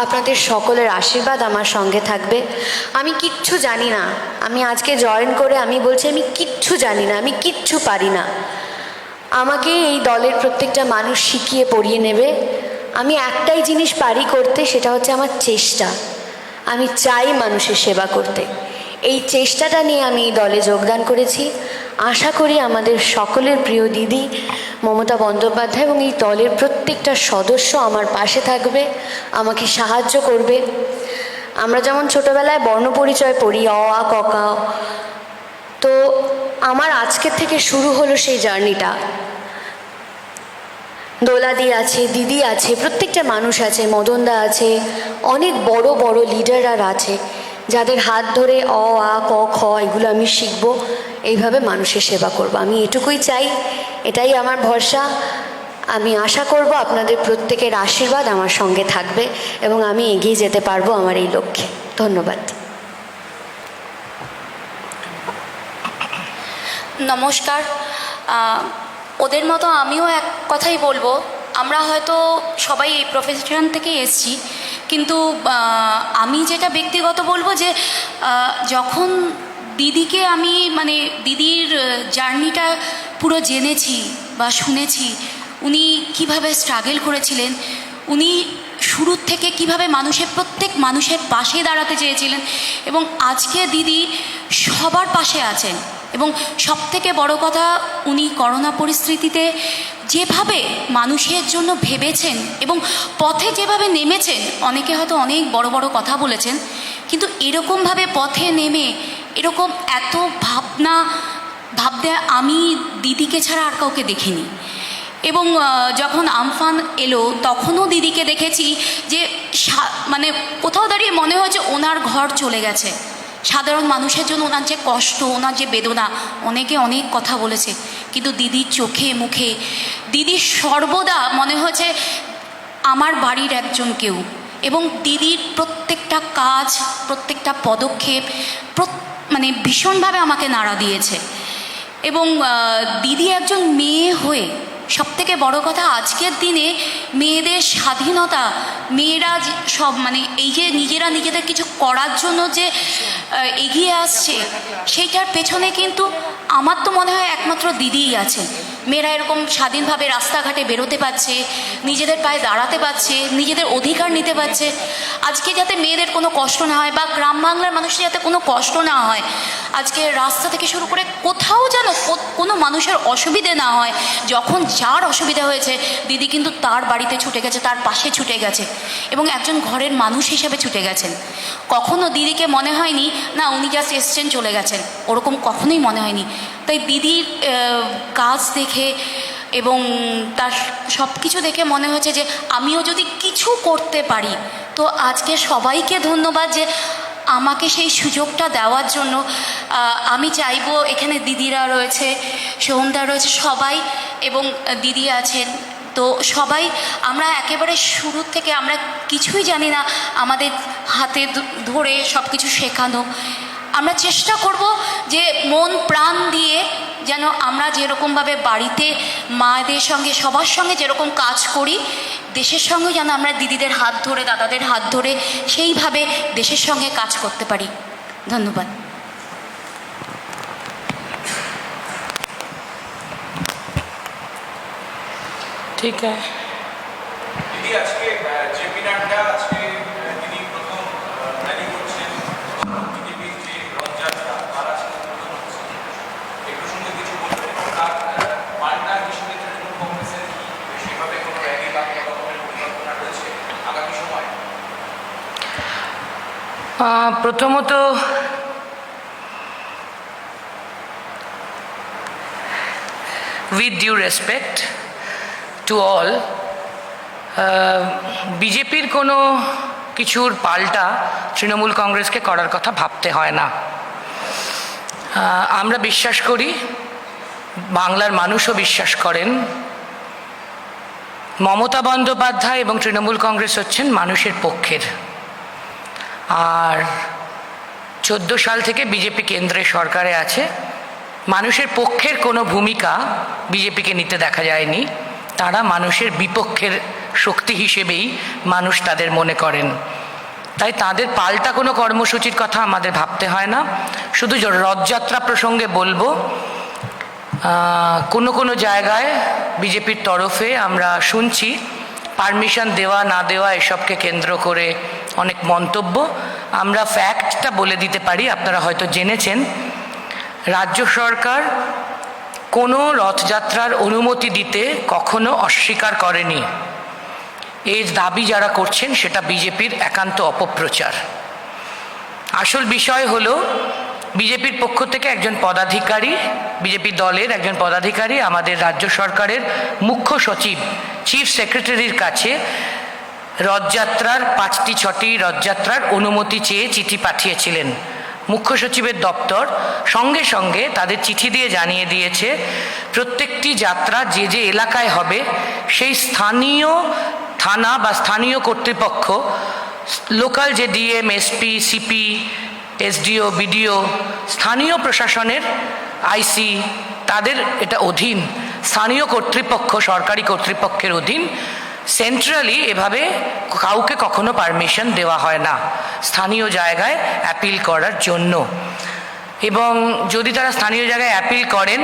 আপনাদের সকলের আশীর্বাদ আমার সঙ্গে থাকবে। আমি কিচ্ছু জানি না, আমি আজকে জয়েন করে আমি বলছি আমি কিচ্ছু জানি না, আমি কিচ্ছু পারি না। আমাকে এই দলের প্রত্যেকটা মানুষ শিখিয়ে পড়িয়ে নেবে। আমি একটাই জিনিস পারি করতে, সেটা হচ্ছে আমার চেষ্টা। আমি চাই মানুষের সেবা করতে, এই চেষ্টাটা নিয়ে আমি এই দলে যোগদান করেছি। আশা করি আমাদের সকলের প্রিয় দিদি মমতা বন্দ্যোপাধ্যায় এবং এই দলের প্রত্যেকটা সদস্য আমার পাশে থাকবে, আমাকে সাহায্য করবে। আমরা যেমন ছোটোবেলায় বর্ণপরিচয় পড়ি, অ আ ক খ, তো আমার আজকের থেকে শুরু হলো সেই জার্নিটা। দোলাদি আছে, দিদি আছে, প্রত্যেকটা মানুষ আছে, মদনদা আছে, অনেক বড় বড় লিডাররা আছে, যাদের হাত ধরে অ আ ক খ এগুলো আমি শিখবো, এইভাবে মানুষের সেবা করব। আমি এটুকুই চাই, এটাই আমার ভরসা। আমি আশা করব আপনাদের প্রত্যেকের আশীর্বাদ আমার সঙ্গে থাকবে এবং আমি এগিয়ে যেতে পারবো আমার এই লক্ষ্যে। ধন্যবাদ। নমস্কার। ওদের মতো আমিও এক কথাই বলবো, আমরা হয়তো সবাই এই প্রফেশন থেকে এসেছি, কিন্তু আমি যেটা ব্যক্তিগত বলবো যে যখন দিদিকে আমি মানে দিদির জার্নিটা পুরো জেনেছি বা শুনেছি, উনি কিভাবে স্ট্রাগল করেছিলেন, উনি শুরুর থেকে কিভাবে প্রত্যেক মানুষের পাশে দাঁড়াতে চেয়েছিলেন, এবং আজকে দিদি সবার পাশে আছেন। এবং সবথেকে বড় কথা, উনি করোনা পরিস্থিতিতে যেভাবে মানুষের জন্য ভেবেছেন এবং পথে যেভাবে নেমেছেন, অনেকে হয়তো অনেক বড় বড় কথা বলেছেন, কিন্তু এরকমভাবে পথে নেমে এরকম এত ভাবতে আমি দিদিকে ছাড়া আর কাউকে দেখিনি। এবং যখন আমফান এলো তখনও দিদিকে দেখেছি যে মানে কোথাও দাঁড়িয়ে মনে হয় যে ওনার ঘর চলে গেছে। সাধারণ মানুষের জন্য ওনার যে কষ্ট, ওনার যে বেদনা, অনেকে অনেক কথা বলেছে, কিন্তু দিদির চোখে মুখে দিদির সর্বদা মনে হয়েছে আমার বাড়ির একজন কেউ। এবং দিদির প্রত্যেকটা কাজ, প্রত্যেকটা পদক্ষেপ মানে ভীষণভাবে আমাকে নাড়া দিয়েছে। এবং দিদি একজন মেয়ে হয়ে, সবথেকে বড় কথা, আজকের দিনে মেয়েদের স্বাধীনতা, মেয়েরা সব মানে এই যে নিজেরা নিজেদের কিছু করার জন্য যে এগিয়ে আসছে, সেইটার পেছনে কিন্তু আমার তো মনে হয় একমাত্র দিদিই আছে। মেয়েরা এরকম স্বাধীনভাবে রাস্তাঘাটে বেরোতে পারছে, নিজেদের পায়ে দাঁড়াতে পারছে, নিজেদের অধিকার নিতে পারছে। আজকে যাতে মেয়েদের কোনো কষ্ট না হয়, বা গ্রাম বাংলার মানুষের যাতে কোনো কষ্ট না হয়, আজকে রাস্তা থেকে শুরু করে কোথাও যেন কোনো মানুষের অসুবিধে না হয়, যখন যার অসুবিধা হয়েছে দিদি কিন্তু তার বাড়িতে ছুটে গেছে, তার পাশে ছুটে গেছে, এবং একজন ঘরের মানুষ হিসেবে ছুটে গেছেন। কখনো দিদিকে মনে হয়নি না উনি জাস্ট এসছেন চলে গেছেন, ওরকম কখনোই মনে হয়নি। তাই দিদির কাজ দেখে এবং তার সব কিছু দেখে মনে হয়েছে যে আমিও যদি কিছু করতে পারি। তো আজকে সবাইকে ধন্যবাদ যে আমাকে সেই সুযোগটা দেওয়ার জন্য। আমি চাইবো এখানে দিদিরা রয়েছে, সোহমদা রয়েছে, সবাই, এবং দিদি আছেন, তো সবাই আমরা একেবারে শুরু থেকে আমরা কিছুই জানি না, আমাদের হাতে ধরে সব কিছু শেখানো। আমরা চেষ্টা করব যে মন প্রাণ দিয়ে যেন আমরা যেরকমভাবে বাড়িতে মায়েদের সঙ্গে সবার সঙ্গে যেরকম কাজ করি, দেশের সঙ্গে যেন আমরা দিদিদের হাত ধরে, দাদাদের হাত ধরে সেইভাবে দেশের সঙ্গে কাজ করতে পারি। ধন্যবাদ। ঠিক আছে। দিদি, আজকে জেপি নাড্ডা আজকে তিনি প্রথম র্যালি করছেন, বিজেপির যে রথযাত্রা তার আজকে উদ্বোধন হচ্ছে, এই প্রসঙ্গে কিছু বলবেন? এবং তার পাল্টা হিসেবে তৃণমূল কংগ্রেসের কি সেভাবে কোনো র্যালি বা কোনো রকমের পরিকল্পনা রয়েছে আগামী সময়? প্রথমত with due respect to all, বিজেপির কোনো কিছুর পাল্টা তৃণমূল কংগ্রেসকে করার কথা ভাবতে হয় না। আমরা বিশ্বাস করি, বাংলার মানুষও বিশ্বাস করেন, মমতা বন্দ্যোপাধ্যায় এবং তৃণমূল কংগ্রেস হচ্ছেন মানুষের পক্ষের। আর 14 সাল থেকে বিজেপি কেন্দ্রে সরকারে আছে, মানুষের পক্ষের কোনো ভূমিকা বিজেপিকে নিতে দেখা যায়নি। তারা মানুষের বিপক্ষের শক্তি হিসেবেই মানুষ তাদের মনে করেন। তাই তাদের পাল্টা কোনো কর্মসূচির কথা আমাদের ভাবতে হয় না। শুধু রথযাত্রা প্রসঙ্গে বলবো, কোনো কোনো জায়গায় বিজেপির তরফে আমরা শুনছি পারমিশন দেওয়া না দেওয়া এসবকে কেন্দ্র করে অনেক মন্তব্য। আমরা ফ্যাক্টটা বলে দিতে পারি, আপনারা হয়তো জেনেছেন, রাজ্য সরকার কোনো রথযাত্রার অনুমতি দিতে কখনো অস্বীকার করেনি। এর দাবি যারা করছেন সেটা বিজেপির একান্ত অপপ্রচার। আসল বিষয় হলো, বিজেপির পক্ষ থেকে একজন পদাধিকারী, বিজেপি দলের একজন পদাধিকারী আমাদের রাজ্য সরকারের মুখ্য সচিব, চিফ সেক্রেটারির কাছে রথযাত্রার 5টি 6টি রথযাত্রার অনুমতি চেয়ে চিঠি পাঠিয়েছিলেন। মুখ্য সচিবের দপ্তর সঙ্গে সঙ্গে তাদের চিঠি দিয়ে জানিয়ে দিয়েছে প্রত্যেকটি যাত্রা যে যে এলাকায় হবে সেই স্থানীয় থানা বা স্থানীয় কর্তৃপক্ষ, লোকাল যে DM, SP, CP, SDO, BDO, স্থানীয় প্রশাসনের আইসি, তাদের এটা অধীন। স্থানীয় কর্তৃপক্ষ সরকারি কর্তৃপক্ষের অধীন। সেন্ট্রালি এভাবে কাউকে কখনো পারমিশন দেওয়া হয় না স্থানীয় জায়গায় অ্যাপিল করার জন্য। এবং যদি তারা স্থানীয় জায়গায় অ্যাপিল করেন,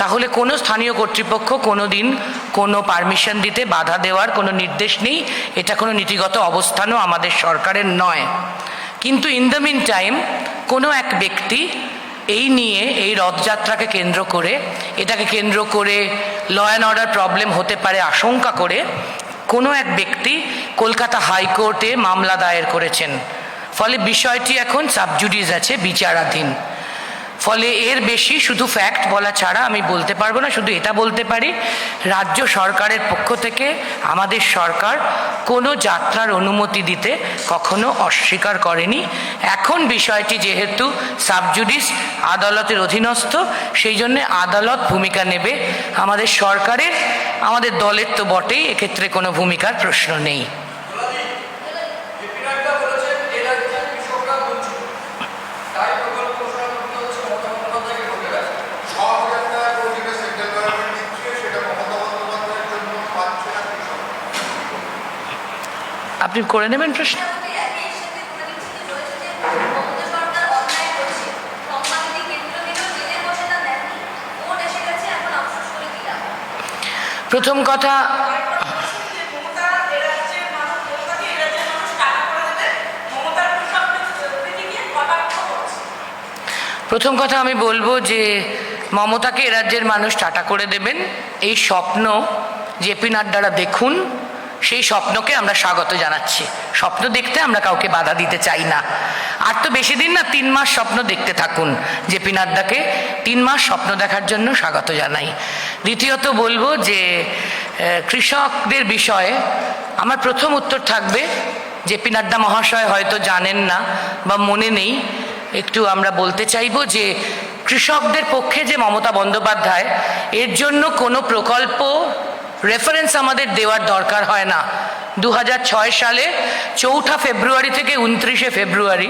তাহলে কোনো স্থানীয় কর্তৃপক্ষ কোনো দিন কোনো পারমিশন দিতে বাধা দেওয়ার কোনো নির্দেশ নেই। এটা কোনো নীতিগত অবস্থানও আমাদের সরকারের নয়। কিন্তু ইন দ্য মিন টাইম কোনো এক ব্যক্তি এই নিয়ে, এই রথযাত্রাকে কেন্দ্র করে, এটাকে কেন্দ্র করে ল অ্যান্ড অর্ডার প্রবলেম হতে পারে আশঙ্কা করে কোনো এক ব্যক্তি কলকাতা হাইকোর্টে মামলা দায়ের করেছেন। ফলে বিষয়টি এখন সাবজুডিস আছে, বিচারাধীন। ফলে এর বেশি শুধু ফ্যাক্ট বলা ছাড়া আমি বলতে পারবো না। শুধু এটা বলতে পারি, রাজ্য সরকারের পক্ষ থেকে আমাদের সরকার কোনো যাত্রার অনুমতি দিতে কখনো অস্বীকার করেনি। এখন বিষয়টি যেহেতু সাবজুডিস, আদালতের অধীনস্থ, সেই জন্যে আদালত ভূমিকা নেবে। আমাদের সরকারের, আমাদের দলের তো বটেই, এক্ষেত্রে কোনো ভূমিকার প্রশ্ন নেই। আপনি করে নেবেন প্রশ্ন। প্রথম কথা, আমি বলবো যে মমতাকে এ রাজ্যের মানুষ টাটা করে দেবেন, এই স্বপ্ন জেপি নাড্ডারা দেখুন। সেই স্বপ্নকে আমরা স্বাগত জানাচ্ছি। স্বপ্ন দেখতে আমরা কাউকে বাধা দিতে চাই না। আর তো বেশি দিন না, 3 মাস স্বপ্ন দেখতে থাকুন। জেপি নাড্ডাকে 3 মাস স্বপ্ন দেখার জন্য স্বাগত জানাই। দ্বিতীয়ত বলবো যে কৃষকদের বিষয়ে আমার প্রথম উত্তর থাকবে, জেপি নাড্ডা মহাশয় হয়তো জানেন না বা মনে নেই, একটু আমরা বলতে চাইবো যে কৃষকদের পক্ষে যে মমতা বন্দ্যোপাধ্যায়, এর জন্য কোনো প্রকল্প রেফারেন্স আমাদের দেওয়ার দরকার হয় না। 2006 সালে 4 ফেব্রুয়ারি থেকে 29 ফেব্রুয়ারি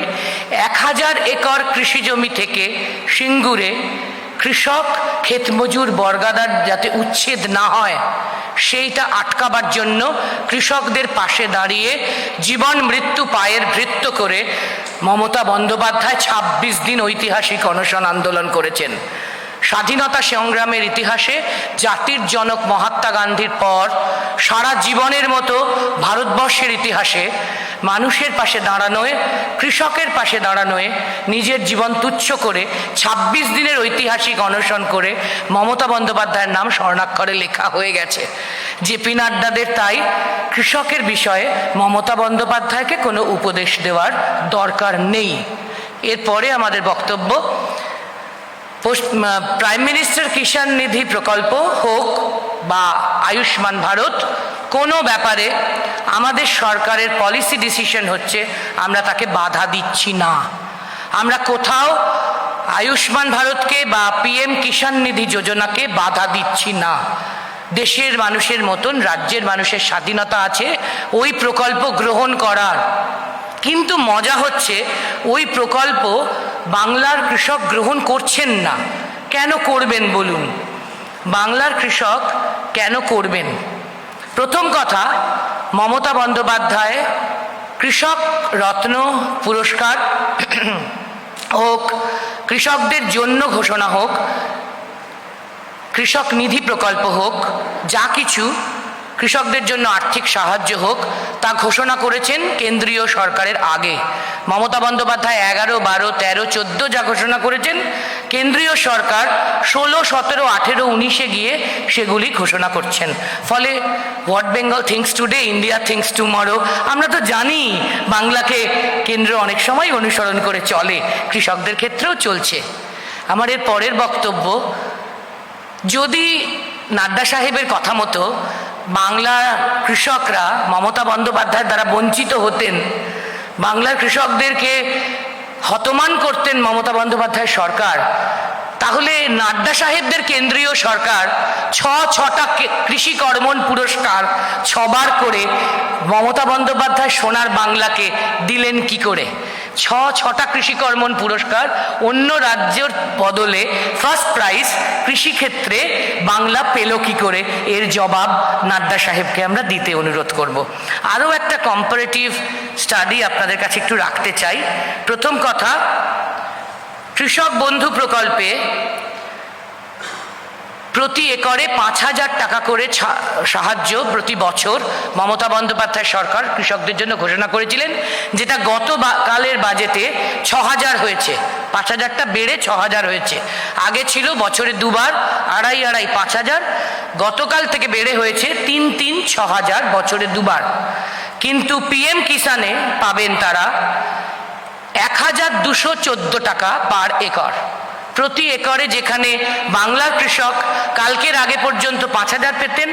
1000 একর কৃষি জমি থেকে সিঙ্গুরে কৃষক ক্ষেতমজুর বর্গাদার যাতে উচ্ছেদ না হয় সেইটা আটকাবার জন্য কৃষকদের পাশে দাঁড়িয়ে জীবন মৃত্যু পায়ের ভৃত্য করে মমতা বন্দ্যোপাধ্যায় 26 দিন ঐতিহাসিক অনশন আন্দোলন করেছেন। স্বাধীনতা সংগ্রামের ইতিহাসে জাতির জনক মহাত্মা গান্ধীর পর সারা জীবনের মতো ভারতবর্ষের ইতিহাসে মানুষের পাশে দাঁড়ানোয়, কৃষকের পাশে দাঁড়ানোয় নিজের জীবন তুচ্ছ করে 26 দিনের ঐতিহাসিক অনশন করে মমতা বন্দ্যোপাধ্যায়ের নাম স্বর্ণাক্ষরে লেখা হয়ে গেছে। জেপি নাড্ডাদের তাই কৃষকের বিষয়ে মমতা বন্দ্যোপাধ্যায়কে কোনো উপদেশ দেওয়ার দরকার নেই। এরপরে আমাদের বক্তব্য, প্রাইম মিনিস্টার কিষাণ নিধি প্রকল্প হোক বা আয়ুষ্মান ভারত, কোনো ব্যাপারে আমাদের সরকারের পলিসি ডিসিশন হচ্ছে আমরা তাকে বাধা দিচ্ছি না। আমরা কোথাও আয়ুষ্মান ভারতকে বা পিএম কিষাণ নিধি যোজনাকে বাধা দিচ্ছি না। দেশের মানুষের মতন রাজ্যের মানুষের স্বাধীনতা আছে ওই প্রকল্প গ্রহণ করার। কিন্তু মজা হচ্ছে ওই প্রকল্প বাংলার কৃষক গ্রহণ করছেন না। কেন করবেন বলুন? বাংলার কৃষক কেন করবেন? প্রথম কথা, মমতা বন্দ্যোপাধ্যায় কৃষক রত্ন পুরস্কার হোক, কৃষকদের জন্য ঘোষণা হোক, কৃষক নিধি প্রকল্প হোক, যা কিছু কৃষকদের জন্য আর্থিক সাহায্য হোক, তা ঘোষণা করেছেন কেন্দ্রীয় সরকারের আগে। মমতা বন্দ্যোপাধ্যায় 11, 12, 13, 14 যা ঘোষণা করেছেন, কেন্দ্রীয় সরকার 16, 17, 18, 19-এ গিয়ে সেগুলি ঘোষণা করছেন। ফলে what Bengal things today, India things tomorrow, আমরা তো জানি বাংলাকে কেন্দ্র অনেক সময় অনুসরণ করে চলে, কৃষকদের ক্ষেত্রেও চলছে। আমার এর পরের বক্তব্য, যদি নাড্ডা সাহেবের কথা মতো বাংলার কৃষকরা মমতা বন্দ্যোপাধ্যায়ের দ্বারা বঞ্চিত হতেন, বাংলার কৃষকদেরকে হতমান করতেন মমতা বন্দ্যোপাধ্যায় সরকার, তাহলে নাড্ডা সাহেবদের কেন্দ্রীয় সরকার 6টা কৃষি কর্মণ পুরস্কার 6বার করে মমতা বন্দ্যোপাধ্যায় সোনার বাংলাকে দিলেন কি করে? 6টা কৃষি কর্মণ পুরস্কার অন্য রাজ্যের বদলে ফার্স্ট প্রাইজ কৃষিক্ষেত্রে বাংলা পেল কি করে? এর জবাব নাড্ডা সাহেবকে আমরা দিতে অনুরোধ করব। আরও একটা কম্পারেটিভ স্টাডি আপনাদের কাছে একটু রাখতে চাই। প্রথম কথা, কৃষক বন্ধু প্রকল্পে প্রতি একরে 5,000 টাকা করে সাহায্য প্রতি বছর মমতা বন্দ্যোপাধ্যায় সরকার কৃষকদের জন্য ঘোষণা করেছিলেন, যেটা গতকালের বাজেটে 6,000 হয়েছে। 5,000টা বেড়ে 6,000 হয়েছে। আগে ছিল বছরে 2বার 2.5, 5,000, গতকাল থেকে বেড়ে হয়েছে 3, 6,000 বছরে 2বার। কিন্তু পিএম কিষাণে পাবেন তারা 1,214 টাকা পার একর প্রতি একরে। যেখানে বাংলার কৃষক কালকের আগে পর্যন্ত 5,000 পেতেন,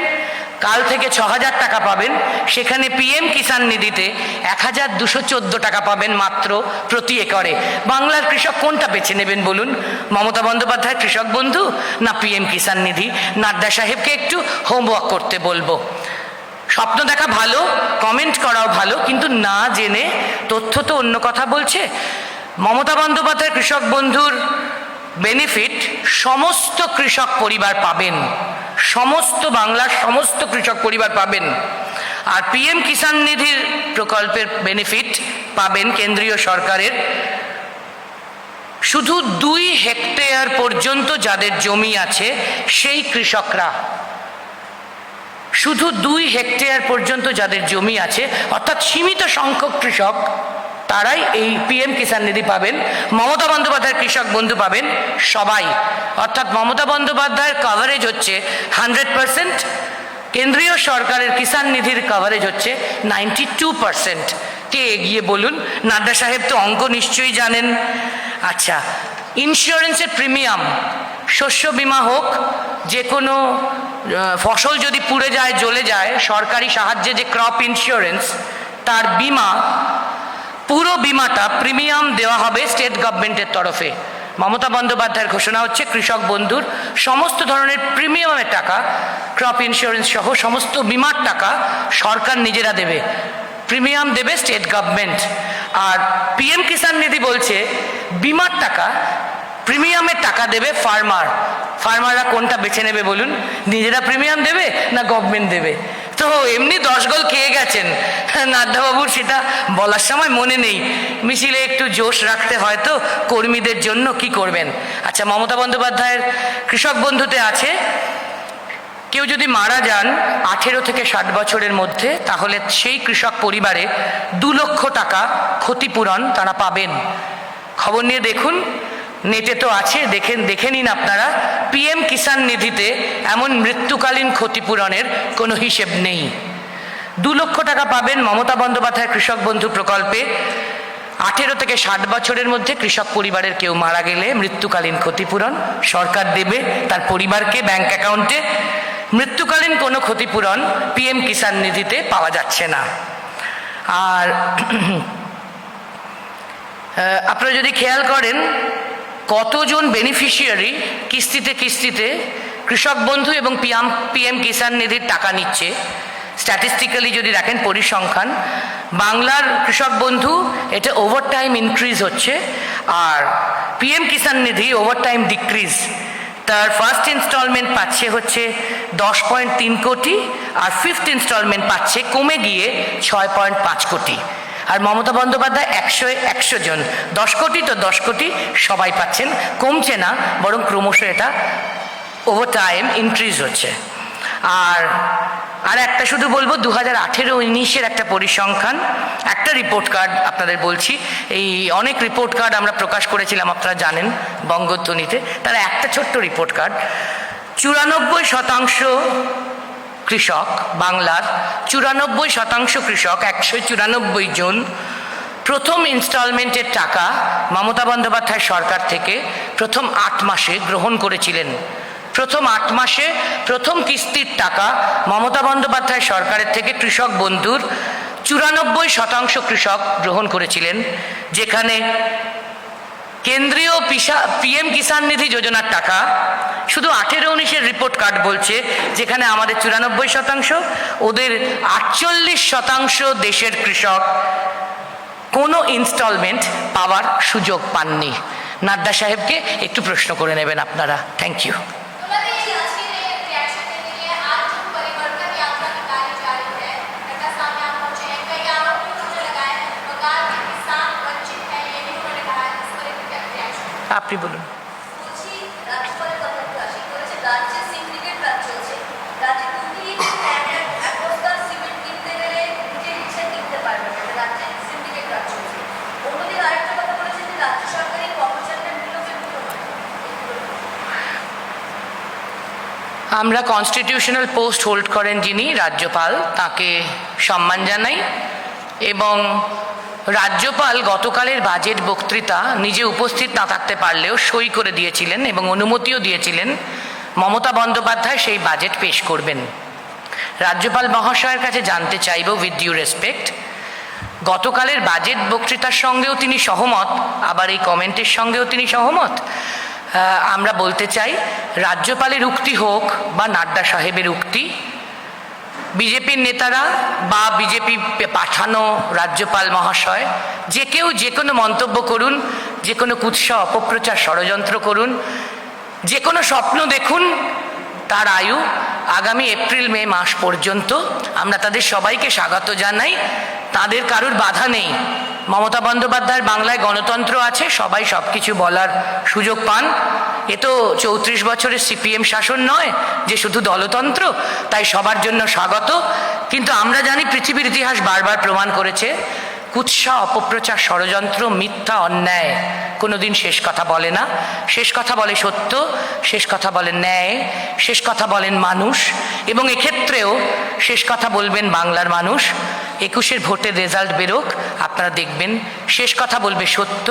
কাল থেকে 6,000 টাকা পাবেন, সেখানে পিএম কিষাণ নিধিতে 1,214 টাকা পাবেন মাত্র প্রতি একরে। বাংলার কৃষক কোনটা বেছে নেবেন বলুন? মমতা বন্দ্যোপাধ্যায় কৃষক বন্ধু না পিএম কিষাণ নিধি? নাড্ডা সাহেবকে একটু হোমওয়ার্ক করতে বলবো। স্বপ্ন দেখা ভালো, কমেন্ট করাও ভালো, কিন্তু না জেনে তথ্য তো অন্য কথা বলছে। মমতা বন্দ্যোপাধ্যায় কৃষক বন্ধুর বেনিফিট সমস্ত কৃষক পরিবার পাবেন, সমস্ত বাংলার সমস্ত কৃষক পরিবার পাবেন। আর পিএম কিষাণ নিধির প্রকল্পের বেনিফিট পাবেন কেন্দ্রীয় সরকারের শুধু 2 হেক্টর পর্যন্ত যাদের জমি আছে সেই কৃষকরা, শুধু 2 হেক্টর পর্যন্ত যাদের জমি আছে, অর্থাৎ সীমিত সংখ্যক কৃষক, তারাই এই পিএম কিষাণ নিধি পাবেন। মমতা বন্দ্যোপাধ্যায়ের কৃষক বন্ধু পাবেন সবাই, অর্থাৎ মমতা বন্দ্যোপাধ্যায়ের কভারেজ হচ্ছে 100%, কেন্দ্রীয় সরকারের কিষাণ নিধির কভারেজ হচ্ছে 92%। কে এগিয়ে বলুন? নাড্ডা সাহেব তো অঙ্ক নিশ্চয়ই জানেন। আচ্ছা, ইন্স্যুরেন্সের প্রিমিয়াম, শস্য বীমা হোক, যে কোনো ফসল যদি পুড়ে যায়, জ্বলে যায়, সরকারি সাহায্যে যে ক্রপ ইন্স্যুরেন্স, তার বিমা, পুরো বিমাটা প্রিমিয়াম দেওয়া হবে স্টেট গভর্নমেন্টের তরফে। মমতা বন্দ্যোপাধ্যায়ের ঘোষণা হচ্ছে কৃষক বন্ধুর সমস্ত ধরনের প্রিমিয়ামের টাকা, ক্রপ ইন্স্যুরেন্স সহ সমস্ত বিমার টাকা সরকার নিজেরা দেবে, প্রিমিয়াম দেবে স্টেট গভর্নমেন্ট। আর পিএম কিষাণ নিধি বলছে বিমার টাকা, প্রিমিয়ামের টাকা দেবে ফার্মার। ফার্মাররা কোনটা বেছে নেবে বলুন? নিজেরা প্রিমিয়াম দেবে না গভর্নমেন্ট দেবে? তো এমনি 10 গোল খেয়ে গেছেন নাড্ডাবাবুর, সেটা বলার সময় মনে নেই। মিছিলে একটু জোশ রাখতে হয়তো কর্মীদের জন্য কি করবেন। আচ্ছা, মমতা বন্দ্যোপাধ্যায়ের কৃষক বন্ধুতে আছে, কেউ যদি মারা যান 18 থেকে 60 বছরের মধ্যে, তাহলে সেই কৃষক পরিবারে 2 লক্ষ টাকা ক্ষতিপূরণ তারা পাবেন। খবর নিয়ে দেখুন, নেটে তো আছে, দেখে নিন আপনারা। পিএম কিষাণ নিধিতে এমন মৃত্যুকালীন ক্ষতিপূরণের কোনো হিসেব নেই। 2 লক্ষ টাকা পাবেন মমতা বন্দ্যোপাধ্যায় কৃষক বন্ধু প্রকল্পে। 18 থেকে 60 বছরের মধ্যে কৃষক পরিবারের কেউ মারা গেলে মৃত্যুকালীন ক্ষতিপূরণ সরকার দেবে তার পরিবারকে ব্যাংক অ্যাকাউন্টে। মৃত্যুকালীন কোনো ক্ষতিপূরণ পিএম কিষাণ নিধিতে পাওয়া যাচ্ছে না। আর আপনারা যদি খেয়াল করেন কতজন বেনিফিশিয়ারি কিস্তিতে কিস্তিতে কৃষক বন্ধু এবং পিএম কিষাণ নিধির টাকা নিচ্ছে, স্ট্যাটিস্টিক্যালি যদি দেখেন পরিসংখ্যান, বাংলার কৃষক বন্ধু এটা ওভারটাইম ইনক্রিজ হচ্ছে, আর পিএম কিষাণ নিধি ওভারটাইম ডিক্রিজ। তার ফার্স্ট ইনস্টলমেন্ট পাচ্ছে হচ্ছে 10.3 কোটি, আর ফিফথ ইনস্টলমেন্ট পাচ্ছে কমে গিয়ে 6.5 কোটি। আর মমতা বন্দ্যোপাধ্যায় 100 জন, 10 কোটি তো 10 কোটি সবাই পাচ্ছেন, কমছে না, বরং ক্রমশ এটা ওভারটাইম ইনক্রিজ হচ্ছে। আর একটা শুধু বলবো, 2018-19 একটা পরিসংখ্যান, একটা রিপোর্ট কার্ড আপনাদের বলছি। এই অনেক রিপোর্ট কার্ড আমরা প্রকাশ করেছিলাম, আপনারা জানেন, বঙ্গধ্বনিতে। তারা একটা ছোট্ট রিপোর্ট কার্ড, 94% কৃষক, বাংলার 94% কৃষক, 194 জন প্রথম ইনস্টলমেন্টের টাকা মমতা বন্দ্যোপাধ্যায় সরকার থেকে প্রথম 8 মাসে গ্রহণ করেছিলেন। প্রথম 8 মাসে প্রথম কিস্তির টাকা মমতা বন্দ্যোপাধ্যায় সরকারের থেকে কৃষক বন্ধুর 94% কৃষক গ্রহণ করেছিলেন, যেখানে কেন্দ্রীয় পিএম কিষাণ নিধি যোজনার টাকা শুধু 18-19 রিপোর্ট কার্ড বলছে, যেখানে আমাদের 94%, ওদের 48% দেশের কৃষক কোনো ইনস্টলমেন্ট পাওয়ার সুযোগ পাননি। নাড্ডা সাহেবকে একটু প্রশ্ন করে নেবেন আপনারা। Thank you. আপনি বলুন। আমরা কনস্টিটিউশনাল পোস্ট হোল্ড করেন যিনি রাজ্যপাল, তাকে সম্মান জানাই। এবং রাজ্যপাল গতকালের বাজেট বক্তৃতা নিজে উপস্থিত না থাকতে পারলেও সই করে দিয়েছিলেন এবং অনুমতিও দিয়েছিলেন মমতা বন্দ্যোপাধ্যায় সেই বাজেট পেশ করবেন। রাজ্যপাল মহাশয়ের কাছে জানতে চাইব, উইথ ডিউ রেসপেক্ট, গতকালের বাজেট বক্তৃতার সঙ্গেও তিনি সহমত, আবার এই কমেন্টের সঙ্গেও তিনি সহমত। আমরা বলতে চাই, রাজ্যপালের উক্তি হোক বা নাড্ডা সাহেবের উক্তি, বিজেপির নেতারা বা বিজেপি পাঠানো রাজ্যপাল মহাশয় যে কেউ যে কোনো মন্তব্য করুন, যে কোনো কুৎসা অপপ্রচার ষড়যন্ত্র করুন, যে কোনো স্বপ্ন দেখুন, তার আয়ু আগামী এপ্রিল-মে মাস পর্যন্ত। আমরা তাদের সবাইকে স্বাগত জানাই, তাদের কারুর বাধা নেই। মমতা বন্দ্যোপাধ্যায়ের বাংলায় গণতন্ত্র আছে, সবাই সব কিছু বলার সুযোগ পান। এ তো 34 বছরের সিপিএম শাসন নয় যে শুধু দলতন্ত্র, তাই সবার জন্য স্বাগত। কিন্তু আমরা জানি, পৃথিবীর ইতিহাস বারবার প্রমাণ করেছে, কুৎসা অপপ্রচার ষড়যন্ত্র, মিথ্যা, অন্যায় কোনোদিন শেষ কথা বলে না। শেষ কথা বলে সত্য, শেষ কথা বলেন ন্যায়, শেষ কথা বলেন মানুষ, এবং এক্ষেত্রেও শেষ কথা বলবেন বাংলার মানুষ। 21-এর ভোটের রেজাল্ট বেরোক, আপনারা দেখবেন শেষ কথা বলবে সত্য,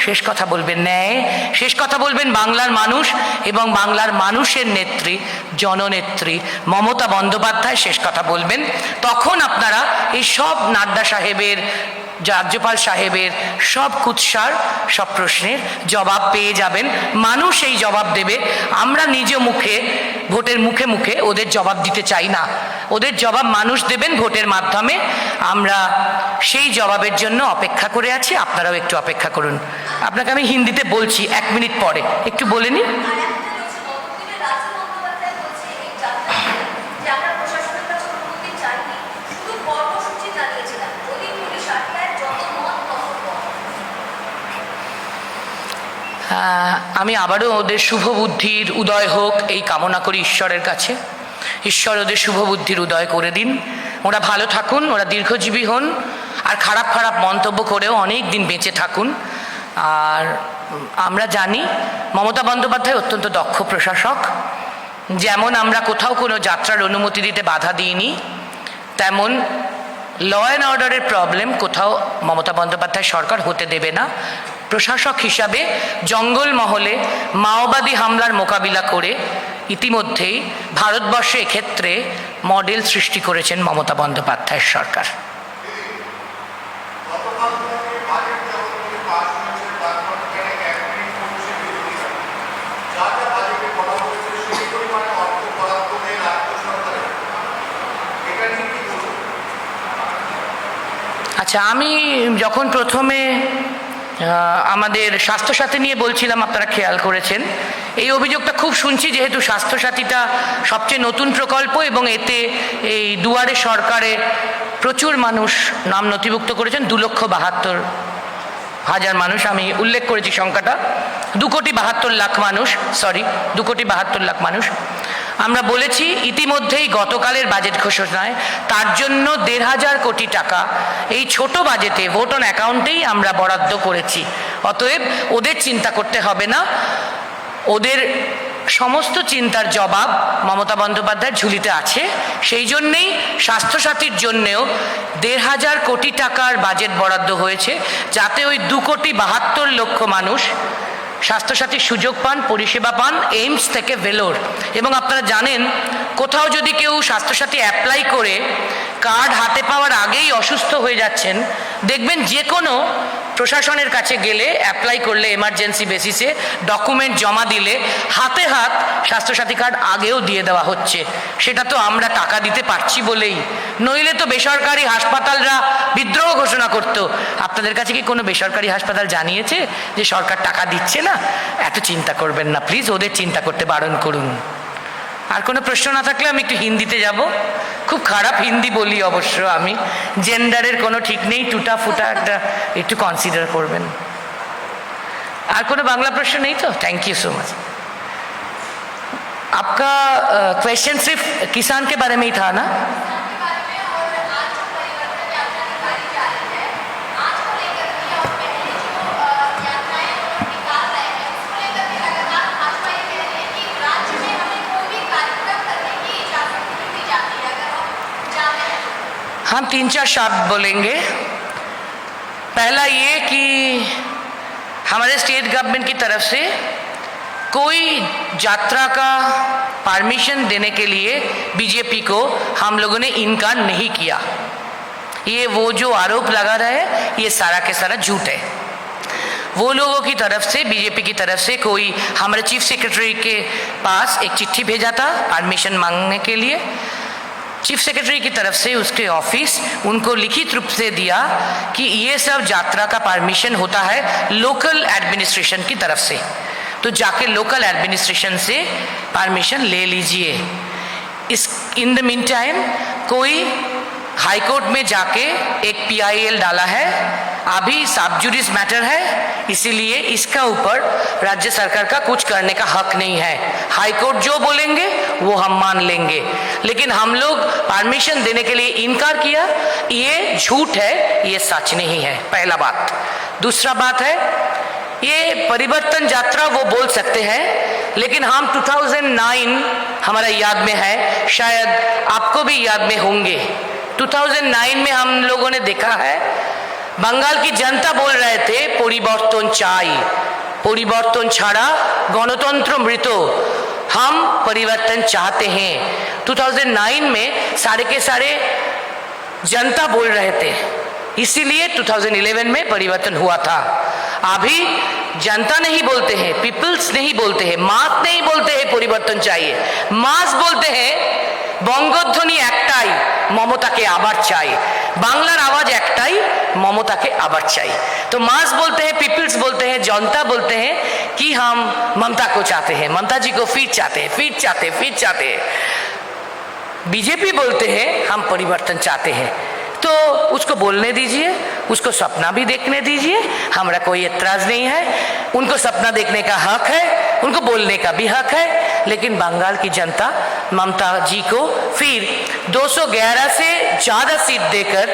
শেষ কথা বলবেন ন্যায়, শেষ কথা বলবেন বাংলার মানুষ, এবং বাংলার মানুষের নেত্রী, জননেত্রী মমতা বন্দ্যোপাধ্যায় শেষ কথা বলবেন। তখন আপনারা এই সব নাড্ডা সাহেবের, রাজ্যপাল সাহেবের সব কুৎসার, সব প্রশ্নের জবাব পেয়ে যাবেন। মানুষ এই জবাব দেবে। আমরা নিজ মুখে, ভোটের মুখে মুখে ওদের জবাব দিতে চাই না। ওদের জবাব মানুষ দেবেন ভোটের মাধ্যমে। আমরা সেই জবাবের জন্য অপেক্ষা করে আছি। আপনারাও একটু অপেক্ষা করুন। আপনাকে আমি হিন্দিতে বলছি 1 মিনিট পরে, একটু বলে নিন। আমি আবারও ওদের শুভ বুদ্ধির উদয় হোক এই কামনা করি ঈশ্বরের কাছে। ঈশ্বর ওদের শুভ বুদ্ধির উদয় করে দিন, ওরা ভালো থাকুন, ওরা দীর্ঘজীবী হন, আর খারাপ খারাপ মন্তব্য করেও অনেক দিন বেঁচে থাকুন। আর আমরা জানি মমতা বন্দ্যোপাধ্যায় অত্যন্ত দক্ষ প্রশাসক। যেমন আমরা কোথাও কোনো যাত্রার অনুমতি দিতে বাধা দিইনি, তেমন ল অ্যান্ড অর্ডারের প্রবলেম কোথাও মমতা বন্দ্যোপাধ্যায় সরকার হতে দেবে না। প্রশাসক হিসাবে জঙ্গলমহলে মাওবাদী হামলার মোকাবিলা করে ইতিমধ্যেই ভারতবর্ষে এক্ষেত্রে মডেল সৃষ্টি করেছেন মমতা বন্দ্যোপাধ্যায়ের সরকার। আচ্ছা, আমি যখন প্রথমে আমাদের স্বাস্থ্যসাথী নিয়ে বলছিলাম, আপনারা খেয়াল করেছেন এই অভিযোগটা খুব শুনছি, যেহেতু স্বাস্থ্যসাথীটা সবচেয়ে নতুন প্রকল্প এবং এতে এই দুয়ারে সরকারে প্রচুর মানুষ নাম নথিভুক্ত করেছেন। 2,72,000 মানুষ, আমি উল্লেখ করেছি সংখ্যাটা, 2,72,00,000 মানুষ, 2,72,00,000 মানুষ। আমরা বলেছি ইতিমধ্যেই গতকালের বাজেট ঘোষণায় তার জন্য 1,500 কোটি টাকা এই ছোট বাজেটে ভোট অন অ্যাকাউন্টেই আমরা বরাদ্দ করেছি। অতএব ওদের চিন্তা করতে হবে না, ওদের সমস্ত চিন্তার জবাব মমতা বন্দ্যোপাধ্যায়ের ঝুলিতে আছে। সেই জন্যেই স্বাস্থ্যসাথীর জন্যেও 1,500 কোটি টাকার বাজেট বরাদ্দ হয়েছে, যাতে ওই 2,72,00,000 মানুষ স্বাস্থ্যসাথীর সুযোগ পান, পরিষেবা পান, এইমস থেকে ভেলোর। এবং আপনারা জানেন কোথাও যদি কেউ স্বাস্থ্যসাথী অ্যাপ্লাই করে কার্ড হাতে পাওয়ার আগেই অসুস্থ হয়ে যাচ্ছেন, দেখবেন যে কোনো প্রশাসনের কাছে গেলে, অ্যাপ্লাই করলে এমার্জেন্সি বেসিসে ডকুমেন্ট জমা দিলে হাতে হাত স্বাস্থ্যসাথী কার্ড আগেও দিয়ে দেওয়া হচ্ছে। সেটা তো আমরা টাকা দিতে পারছি বলেই, নইলে তো বেসরকারি হাসপাতালরা বিদ্রোহ ঘোষণা করত। আপনাদের কাছে কি কোনো বেসরকারি হাসপাতাল জানিয়েছে যে সরকার টাকা দিচ্ছে না? এত চিন্তা করবেন না প্লিজ, ওদের চিন্তা করতে বারণ করুন। আর কোনো প্রশ্ন না থাকলে আমি একটু হিন্দিতে যাব। খুব খারাপ হিন্দি বলি অবশ্য আমি, জেন্ডারের কোনো ঠিক নেই, টুটা ফুটা একটা একটু কনসিডার করবেন। আর কোনো বাংলা প্রশ্ন নেই তো? Thank you so much. आपका क्वेश्चन सिर्फ किसान के बारे में ही था ना? हम 3-4 शब्द बोलेंगे। पहला ये कि हमारे स्टेट गवर्नमेंट की तरफ से कोई यात्रा का परमिशन देने के लिए बीजेपी को हम लोगों ने इनकार नहीं किया। ये वो जो आरोप लगा रहा है ये सारा के सारा झूठ है। वो लोगों की तरफ से, बीजेपी की तरफ से कोई हमारे चीफ सेक्रेटरी के पास एक चिट्ठी भेजा था परमिशन मांगने के लिए। चीफ सेक्रेटरी की तरफ से उसके ऑफिस उनको लिखित रूप से दिया कि ये सब यात्रा का परमिशन होता है लोकल एडमिनिस्ट्रेशन की तरफ से, तो जाके लोकल एडमिनिस्ट्रेशन से परमिशन ले लीजिए। इस इन द मीन टाइम कोई हाई कोर्ट में जाके एक PIL डाला है, अभी सब जुडिस मैटर है, इसीलिए इसका ऊपर राज्य सरकार का कुछ करने का हक नहीं है। हाई कोर्ट जो बोलेंगे वो हम मान लेंगे, लेकिन हम लोग परमिशन देने के लिए इनकार किया, ये झूठ है, ये सच नहीं है। पहला बात। दूसरा बात है ये परिवर्तन यात्रा वो बोल सकते हैं, लेकिन हम 2009 हमारा याद में है, शायद आपको भी याद में होंगे। 2009 में हम लोगों ने देखा है बंगाल की जनता बोल रहे थे परिवर्तन चाई, परिवर्तन छाड़ा गणतंत्र मृत, हम परिवर्तन चाहते हैं। 2009 में सारे के सारे जनता बोल रहे थे, इसीलिए 2011 में परिवर्तन हुआ था। अभी जनता नहीं बोलते हैं, पीपल्स नहीं बोलते हैं, मास नहीं बोलते हैं परिवर्तन चाहिए, मास बोलते हैं বঙ্গধ্বনি একটাই মমতাকে আবার চাই, বাংলার আওয়াজ একটাই মমতাকে আবার চাই। तो मास बोलते हैं, पीपल्स बोलते हैं, जनता बोलते हैं कि हम ममता को चाहते हैं, ममता जी को फिर चाहते हैं, फिर चाहते हैं, फिर चाहते हैं। बीजेपी बोलते हैं हम परिवर्तन चाहते हैं, तो उसको बोलने दीजिए, उसको सपना भी देखने दीजिए, हमारा कोई एतराज नहीं है। उनको सपना देखने का हक है, उनको बोलने का भी हक है, लेकिन बंगाल की जनता ममता जी को फिर 211 से ज़्यादा सीट देकर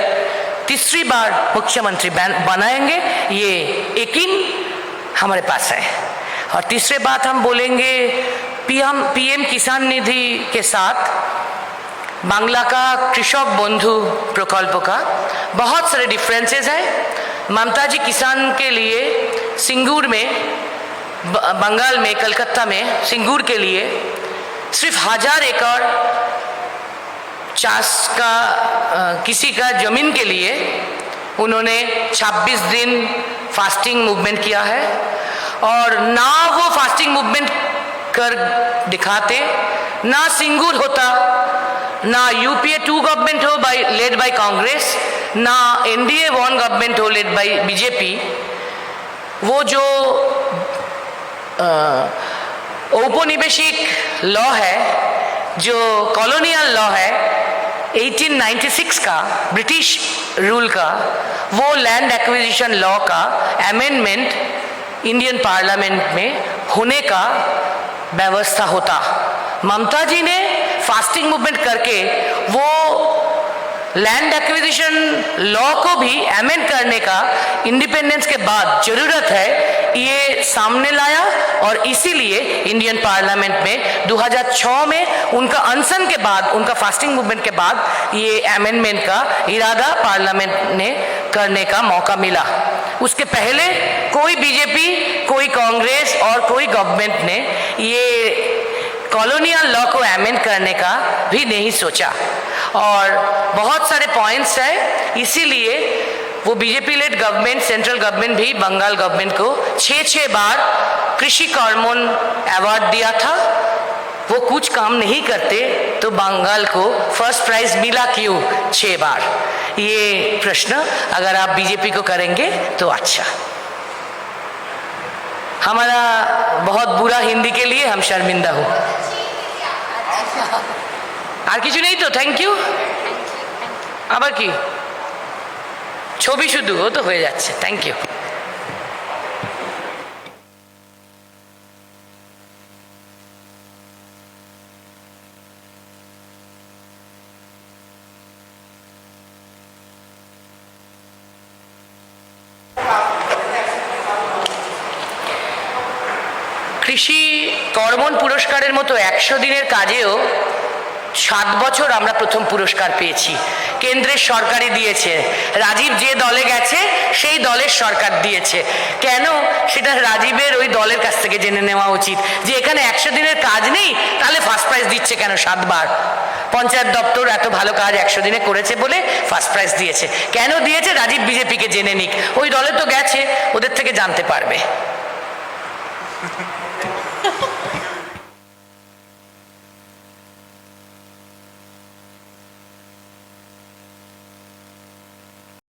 तीसरी बार मुख्यमंत्री बनाएंगे, ये यकीन हमारे पास है। और तीसरे बात हम बोलेंगे पीएम किसान निधि के साथ बांग्ला का कृषक बंधु प्रकल्प का बहुत सारे डिफरेंसेस हैं। ममता जी किसान के लिए सिंगूर में, बंगाल में, कलकत्ता में सिंगूर के लिए सिर्फ 1000 एकड़ चाष का किसी का जमीन के लिए उन्होंने 26 दिन फास्टिंग मूवमेंट किया है, और ना वो फास्टिंग मूवमेंट कर दिखाते, ना सिंगूर होता, ना यूपीए 2 गवर्नमेंट हो लेड बाय कांग्रेस, ना एनडीए 1 गवर्नमेंट हो लेड बाय बीजेपी, वो जो औपनिवेशिक लॉ है, जो कॉलोनियल लॉ है 1896 का, ब्रिटिश रूल का, वो लैंड एक्विजिशन लॉ का अमेंडमेंट इंडियन पार्लियामेंट में होने का व्यवस्था होता। ममता जी ने फास्टिंग मूवमेंट करके वो लैंड एक्विजिशन लॉ को भी अमेंड करने का इंडिपेंडेंस के बाद जरूरत है, ये सामने लाया, और इसीलिए इंडियन पार्लियामेंट में 2006 में उनका अनशन के बाद, उनका फास्टिंग मूवमेंट के बाद ये अमेंडमेंट का इरादा पार्लियामेंट ने करने का मौका मिला। उसके पहले कोई बीजेपी, कोई कांग्रेस और कोई गवर्नमेंट ने ये कॉलोनियल लॉ को अमेंड करने का भी नहीं सोचा, और बहुत सारे पॉइंट्स है, इसीलिए वो BJP lead government, central government भी बंगाल गवर्नमेंट को 6 बार कृषि कर्मण अवार्ड दिया था। वो कुछ काम नहीं करते तो बंगाल को फर्स्ट प्राइज मिला क्यों 6 बार? ये प्रश्न अगर आप बीजेपी को करेंगे तो अच्छा। हमारा बहुत बुरा हिंदी के लिए हम शर्मिंदा हो। আর কিছু নেই তো? Thank you. আবার কি ছবি শুধু? ও তো হয়ে যাচ্ছে। Thank you. কৃষি কর্মণ পুরস্কারের মতো 100 দিনের কাজেও 7 বছর আমরা প্রথম পুরস্কার পেয়েছি। কেন্দ্রের সরকারই দিয়েছে, রাজীব যে দলে গেছে সেই দলের সরকার দিয়েছে। কেন সেটা রাজীবের ওই দলের কাছ থেকে জেনে নেওয়া উচিত যে এখানে 100 দিনের কাজ নেই, তাহলে ফার্স্ট প্রাইজ দিচ্ছে কেন 7 বার? পঞ্চায়েত দপ্তর এত ভালো কাজ 100 দিনে করেছে বলে ফার্স্ট প্রাইজ দিয়েছে। কেন দিয়েছে? রাজীব বিজেপিকে জেনে নিক, ওই দলে তো গেছে, ওদের থেকে জানতে পারবে।